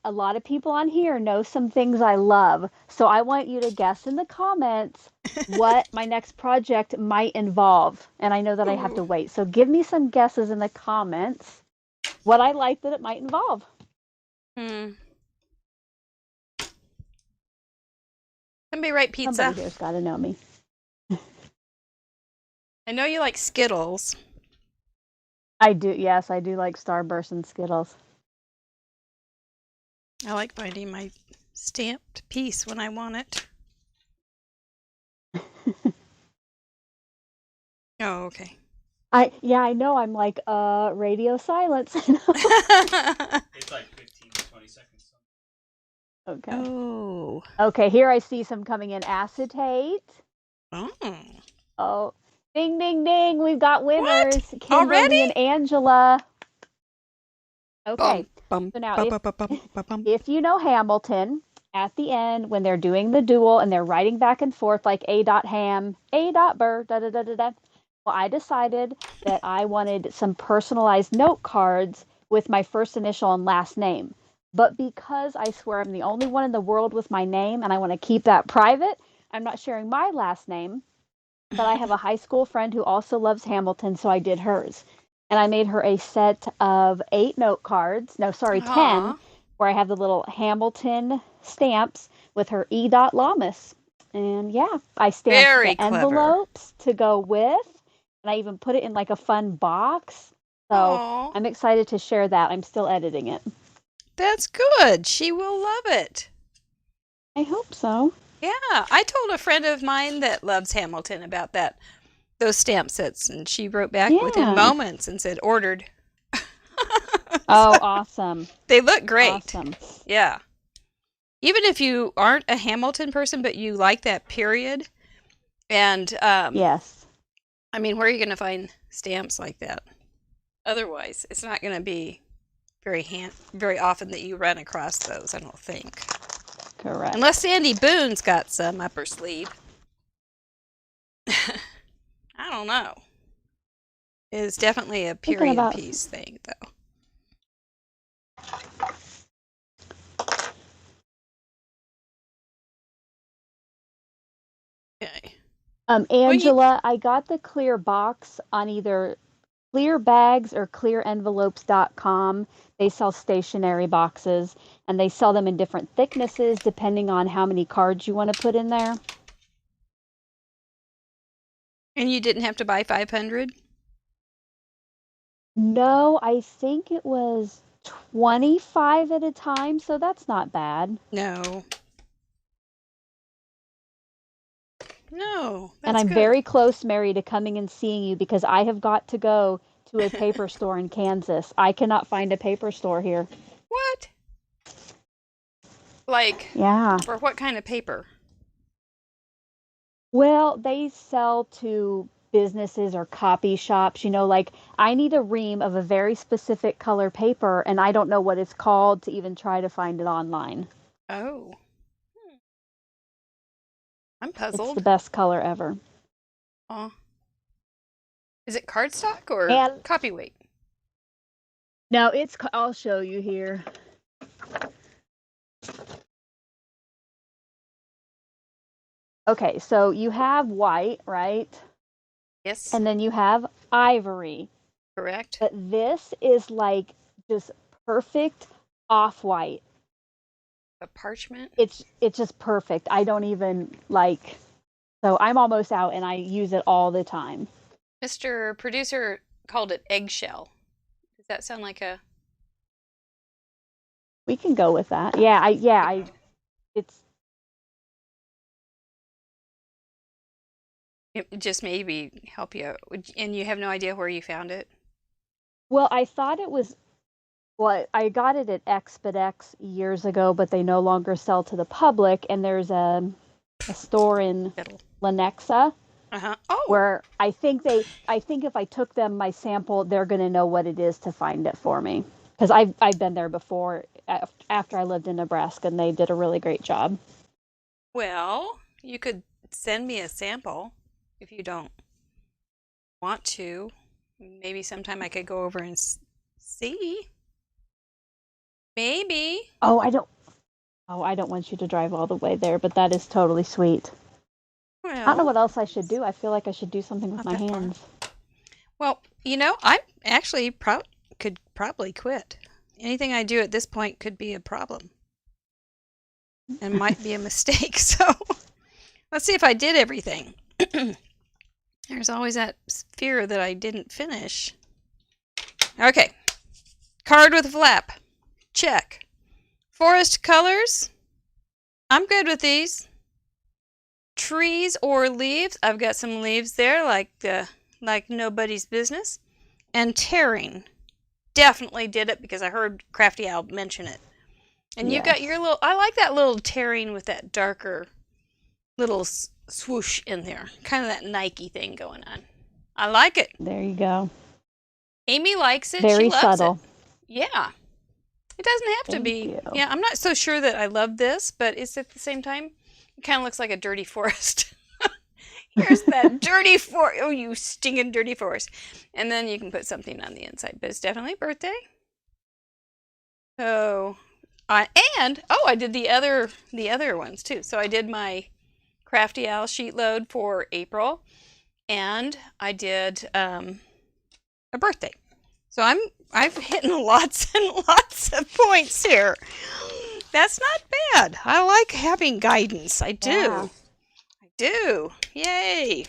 a lot of people on here know some things I love. So I want you to guess in the comments what my next project might involve. And I know that I have to Ooh. wait. So give me some guesses in the comments what I like that it might involve. Somebody write pizza. Somebody here's got to know me. I know you like Skittles. I do, yes, I do like Starburst and Skittles. I like finding my stamped piece when I want it. Oh, okay. I know. I'm like, radio silence. It's like 15 to 20 seconds. Okay. Oh. Okay, here I see some coming in. Acetate. Oh. Oh, ding, ding, ding. We've got winners. What? Kimberly Already? and Angela. Okay. Bum, So now, bum. if you know Hamilton, at the end, when they're doing the duel and they're writing back and forth like A.Ham, A.Burr, da da da da da. Well, I decided that I wanted some personalized note cards with my first initial and last name. But because I swear I'm the only one in the world with my name and I want to keep that private, I'm not sharing my last name. But I have a high school friend who also loves Hamilton, so I did hers. And I made her a set of 8 note cards. No, sorry, 10, Aw. where I have the little Hamilton stamps with her E. Lamas. And yeah, I stamped Very the clever. envelopes to go with. And I even put it in like a fun box. So Aw. I'm excited to share that. I'm still editing it. That's good. She will love it. I hope so. Yeah, I told a friend of mine that loves Hamilton about those stamp sets, and she wrote back within Yeah. moments and said ordered. Oh, awesome. They look great. Awesome. Yeah. Even if you aren't a Hamilton person, but you like that period, and Yes. I mean, where are you going to find stamps like that? Otherwise, it's not going to be very often that you run across those, I don't think. Correct. Unless Sandy Boone's got some up her sleeve. I don't know. It is definitely a period piece thing, though. Okay. Angela, I got the clear box on either clearbags or clearenvelopes.com. They sell stationary boxes and they sell them in different thicknesses depending on how many cards you want to put in there. And you didn't have to buy 500? No, I think it was 25 at a time, so that's not bad. No. No. And I'm very close, Mary, to coming and seeing you because I have got to go to a paper store in Kansas. I cannot find a paper store here. What? Like, yeah. For what kind of paper? Well, they sell to businesses or copy shops. You know, like I need a ream of a very specific color paper and I don't know what it's called to even try to find it online. Oh. I'm puzzled. It's the best color ever. Oh. Is it cardstock or copyweight? No, I'll show you here. Okay, so you have white, right? Yes. And then you have ivory. Correct. But this is like just perfect off-white. A parchment? It's just perfect. I don't even like, so I'm almost out and I use it all the time. Mr. Producer called it eggshell. Does that sound like a... We can go with that. It's... It just maybe help you. And you have no idea where you found it? Well, I thought it was... Well, I got it at Expedex years ago, but they no longer sell to the public. And there's a store in Lenexa where I think if I took them my sample, they're going to know what it is to find it for me. Because I've been there before after I lived in Nebraska, and they did a really great job. Well, you could send me a sample if you don't want to. Maybe sometime I could go over and see. Maybe. I don't want you to drive all the way there, but that is totally sweet. Well, I don't know what else I should do. I feel like I should do something with my hands. Well, I actually could probably quit. Anything I do at this point could be a problem. And might be a mistake. So let's see if I did everything. There's always that fear that I didn't finish. Okay. Card with flap. Check. Forest colors. I'm good with these. Trees or leaves. I've got some leaves there like nobody's business. And tearing. Definitely did it because I heard Crafty Owl mention it. And you got your little... I like that little tearing with that darker little swoosh in there. Kind of that Nike thing going on. I like it. There you go. Amy likes it. Very she loves subtle. It. Yeah. It doesn't have to be. You. Yeah, I'm not so sure that I love this, but it's at the same time, it kind of looks like a dirty forest. Here's that dirty forest. Oh, you stinking dirty forest. And then you can put something on the inside, but it's definitely birthday. So, I did the other ones too. So I did my Crafty Owl sheet load for April, and I did a birthday. So I've hit lots and lots of points here. That's not bad. I like having guidance. I do. Yeah. I do. Yay.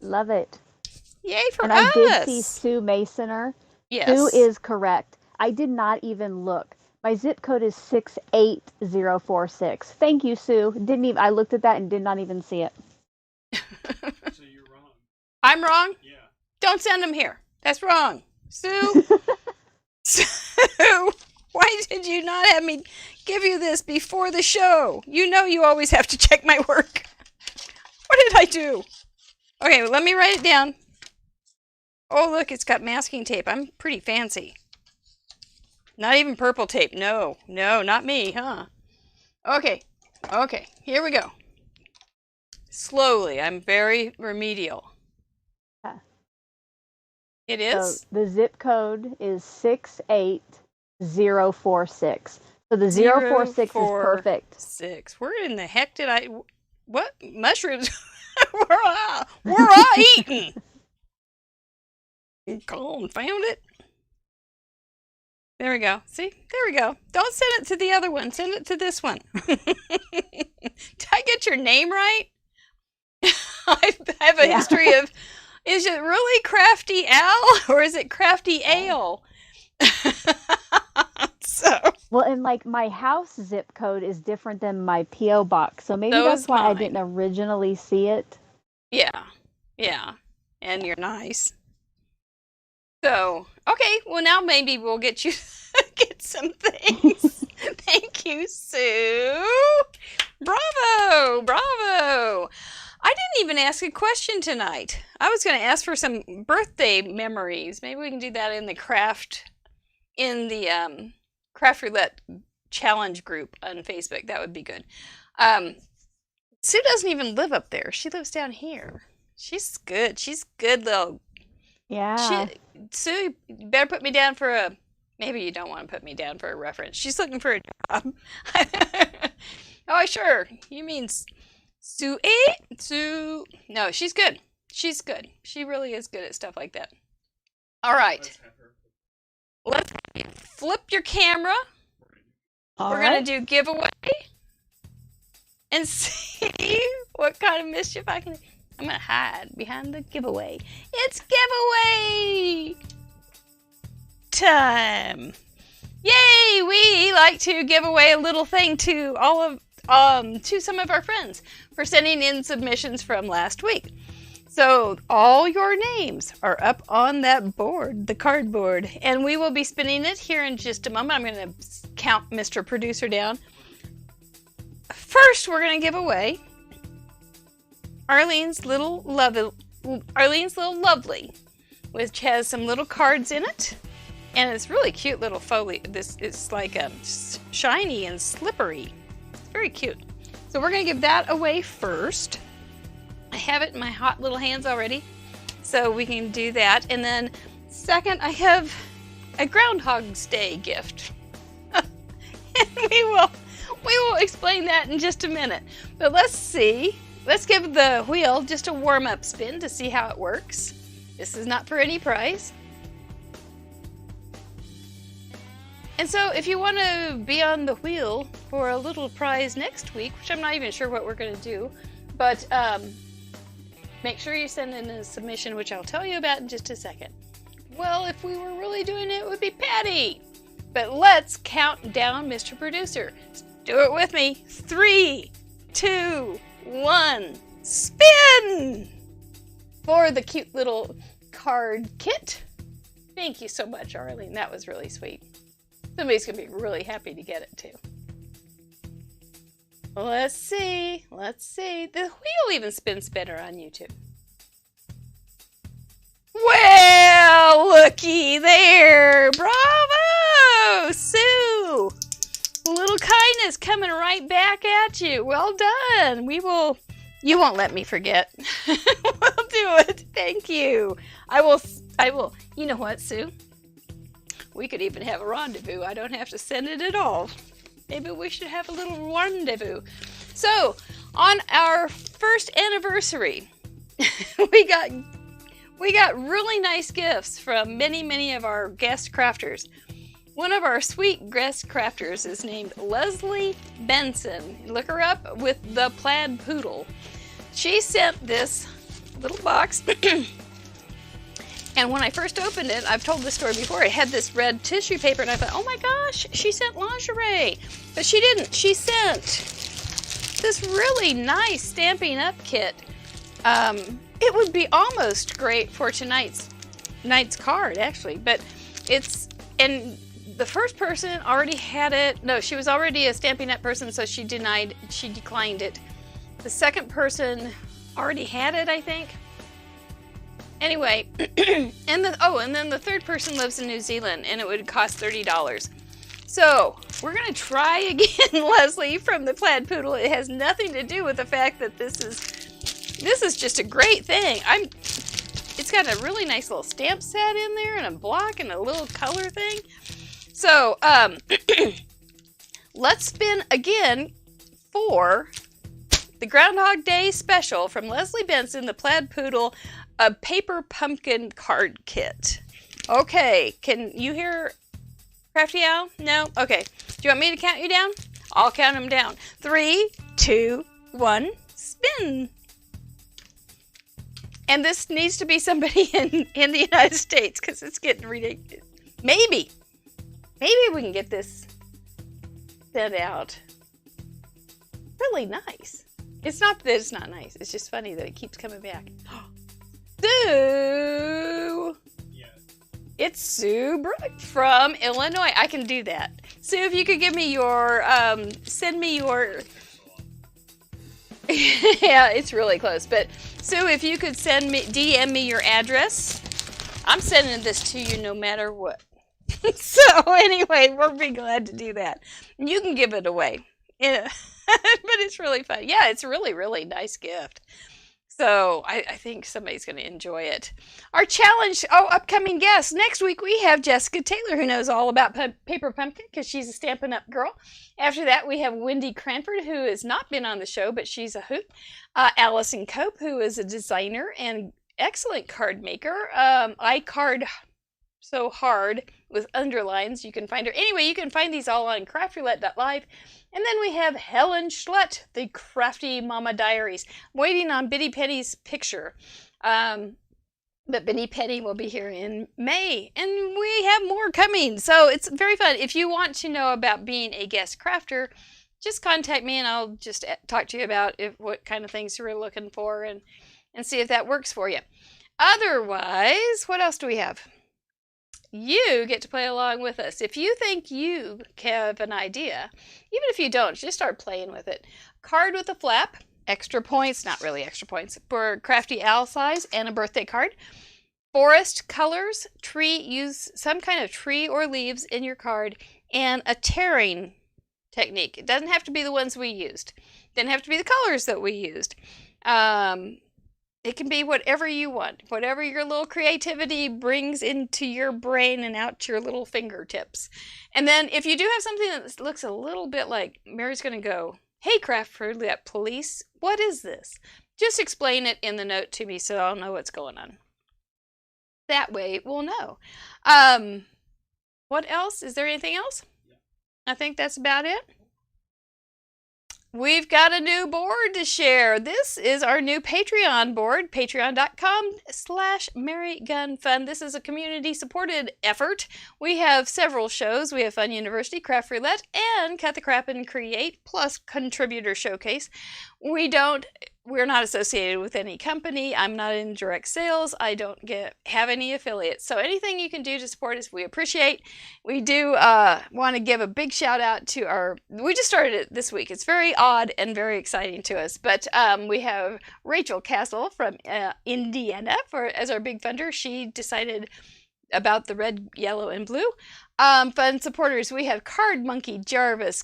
Love it. Yay for and us. And I did see Sue Masoner. Yes. Sue is correct. I did not even look. My zip code is 68046. Thank you, Sue. I looked at that and did not even see it. So you're wrong. I'm wrong? Yeah. Don't send them here. That's wrong. Sue. Sue, why did you not have me give you this before the show? You know you always have to check my work. What did I do? Okay, well, let me write it down. Oh, look, it's got masking tape. I'm pretty fancy. Not even purple tape. No, not me, huh? Okay, here we go. Slowly, I'm very remedial. Yeah. It is? So the zip code is 68046. So the 046 is perfect. 6. Where in the heck did I... What? Mushrooms? We're all eating. Confound it. There we go. See? There we go. Don't send it to the other one. Send it to this one. Did I get your name right? I have a history of... Is it really Crafty Owl or is it Crafty Ale? Well, and like my house zip code is different than my P.O. box. So maybe that's why I didn't originally see it. Yeah. And you're nice. So, okay. Well, now maybe we'll get you get some things. Thank you, Sue. Bravo. I didn't even ask a question tonight. I was going to ask for some birthday memories. Maybe we can do that in the craft Roulette challenge group on Facebook. That would be good. Sue doesn't even live up there. She lives down here. She's good. She's good little. Yeah. Sue, you better put me down for a. Maybe you don't want to put me down for a reference. She's looking for a job. Oh, sure. You mean Sue? Sue? No, she's good. She's good. She really is good at stuff like that. All right. Let's flip your camera. We're going to do giveaway. and see what kind of mischief I can. I'm going to hide behind the giveaway. It's giveaway time. Yay! We like to give away a little thing to to some of our friends for sending in submissions from last week. So all your names are up on that board, the cardboard, and we will be spinning it here in just a moment. I'm going to count Mr. Producer down. First, we're going to give away Arlene's Little Lovely, which has some little cards in it, and it's really cute little foliage. It's like shiny and slippery. It's very cute. So we're going to give that away first. I have it in my hot little hands already, so we can do that. And then second, I have a Groundhog's Day gift. And we will explain that in just a minute. But let's see. Let's give the wheel just a warm-up spin to see how it works. This is not for any prize. And so if you want to be on the wheel for a little prize next week, which I'm not even sure what we're going to do, but make sure you send in a submission, which I'll tell you about in just a second. Well, if we were really doing it, it would be Patty. But let's count down Mr. Producer. Do it with me. 3, 2, 1, spin! For the cute little card kit. Thank you so much, Arlene. That was really sweet. Somebody's going to be really happy to get it, too. Let's see. The wheel even spins better on YouTube. Well, looky there. Bravo, Sue. A little kindness coming right back at you. Well done. You won't let me forget. We'll do it. Thank you. I will. You know what, Sue? We could even have a rendezvous. I don't have to send it at all. Maybe we should have a little rendezvous. So, on our first anniversary, we got really nice gifts from many of our guest crafters. One of our sweet guest crafters is named Leslie Benson. Look her up with the plaid poodle. She sent this little box. And when I first opened it, I've told this story before, it had this red tissue paper, and I thought, oh my gosh, she sent lingerie. But she didn't. She sent this really nice Stampin' Up kit. It would be almost great for tonight's card, actually. But and the first person already had it. No, she was already a Stampin' Up person, so she declined it. The second person already had it, I think. Anyway, and then the third person lives in New Zealand, and it would cost $30. So we're gonna try again, Leslie, from the plaid poodle. It has nothing to do with the fact that this is just a great thing. It's got a really nice little stamp set in there, and a block, and a little color thing. So let's spin again for the Groundhog Day special from Leslie Benson, the plaid poodle. A paper pumpkin card kit. Okay, can you hear Crafty Owl? No? Okay. Do you want me to count you down? I'll count them down. 3, 2, 1, spin. And this needs to be somebody in the United States because it's getting ridiculous. Maybe we can get this sent out. Really nice. It's not that it's not nice. It's just funny that it keeps coming back. Sue! Yeah. It's Sue Brook from Illinois. I can do that. Sue, if you could give me your, send me your... Yeah, it's really close. But Sue, if you could DM me your address, I'm sending this to you no matter what. So anyway, we'll be glad to do that. You can give it away. Yeah. But it's really fun. Yeah, it's a really, really nice gift. So I think somebody's going to enjoy it. Our challenge, upcoming guests. Next week we have Jessica Taylor, who knows all about Paper Pumpkin because she's a Stampin' Up! Girl. After that we have Wendy Cranford, who has not been on the show, but she's a hoot. Allison Cope, who is a designer and excellent card maker. iCard so hard with underlines. You can find her. Anyway, you can find these all on craftroulette.live. And then we have Helen Schlett, the Crafty Mama Diaries. I'm waiting on Bitty Penny's picture. But Bitty Penny will be here in May, and we have more coming. So it's very fun. If you want to know about being a guest crafter, just contact me and I'll just talk to you about what kind of things you're looking for and see if that works for you. Otherwise, what else do we have? You get to play along with us. If you think you have an idea, even if you don't, just start playing with it. Card with a flap, extra points, not really extra points, for Crafty Owl size, and a birthday card. Forest colors, tree, use some kind of tree or leaves in your card, and a tearing technique. It doesn't have to be the ones we used. It doesn't have to be the colors that we used. It can be whatever you want, whatever your little creativity brings into your brain and out to your little fingertips. And then if you do have something that looks a little bit like, Mary's going to go, hey, Craft Roulette Police, what is this? Just explain it in the note to me so I'll know what's going on. That way we'll know. What else? Is there anything else? Yeah. I think that's about it. We've got a new board to share. This is our new Patreon board, patreon.com/MaryGunFun. This is a community-supported effort. We have several shows. We have Fun University, Craft Roulette, and Cut the Crap and Create, plus Contributor Showcase. We're not associated with any company. I'm not in direct sales. I don't have any affiliates. So anything you can do to support us, we appreciate. We do want to give a big shout out to we just started it this week. It's very odd and very exciting to us. But we have Rachel Castle from Indiana as our big funder. She decided about the red, yellow, and blue. Fun supporters, we have Card Monkey Jarvis,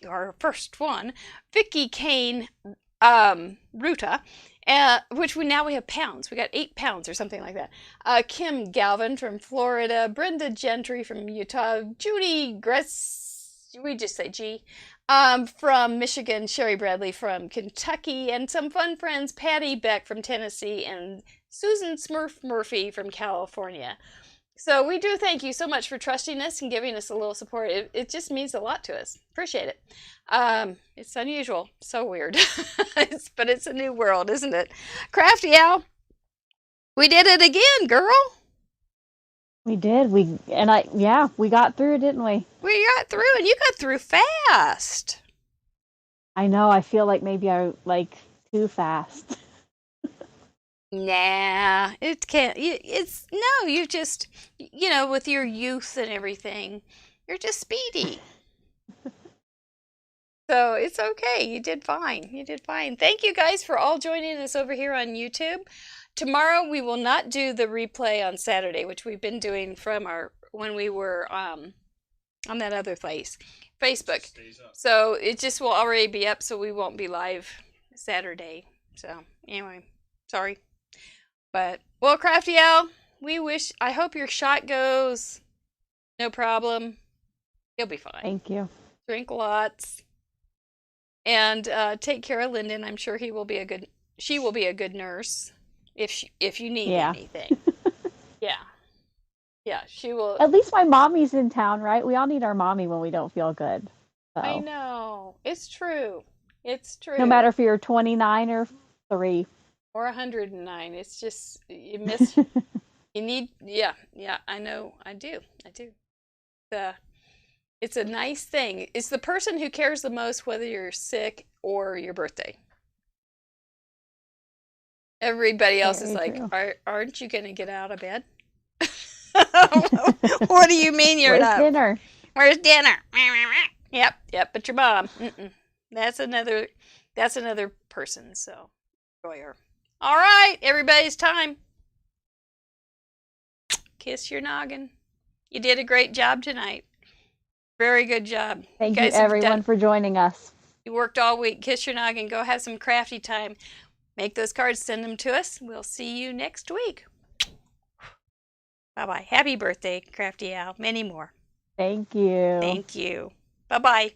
our first one, Vicky Kane, Ruta, which we have pounds. We got 8 pounds or something like that. Kim Galvin from Florida, Brenda Gentry from Utah, Judy Gress, we just say G, from Michigan, Sherry Bradley from Kentucky, and some fun friends, Patty Beck from Tennessee, and Susan Smurf Murphy from California. So we do thank you so much for trusting us and giving us a little support. It just means a lot to us. Appreciate it. It's unusual. So weird. But it's a new world, isn't it? Crafty Owl, we did it again, girl. We did. We got through, didn't we? We got through, and you got through fast. I know. I feel like maybe I too fast. Nah, it can't. You just, with your youth and everything, you're just speedy. So it's okay. You did fine. You did fine. Thank you guys for all joining us over here on YouTube. Tomorrow we will not do the replay on Saturday, which we've been doing from when we were on that other place, Facebook. So it just will already be up, so we won't be live Saturday. So anyway, sorry. But, well, Crafty Owl, I hope your shot goes no problem. You'll be fine. Thank you. Drink lots. And take care of Lyndon. I'm sure she will be a good nurse if you need anything. Yeah, she will. At least my mommy's in town, right? We all need our mommy when we don't feel good. So. I know. It's true. It's true. No matter if you're 29 or 3. Or 109. It's just, you miss, you need, I know, I do. It's a nice thing. It's the person who cares the most whether you're sick or your birthday. Everybody else is like, aren't you going to get out of bed? What do you mean you're not? Where's dinner? Where's dinner? Yep, but your mom. That's another person, so enjoy her. All right, everybody's time. Kiss your noggin. You did a great job tonight. Very good job. Thank you everyone for joining us. You worked all week. Kiss your noggin. Go have some crafty time. Make those cards. Send them to us. We'll see you next week. Bye-bye. Happy birthday, Crafty Owl. Many more. Thank you. Thank you. Bye-bye.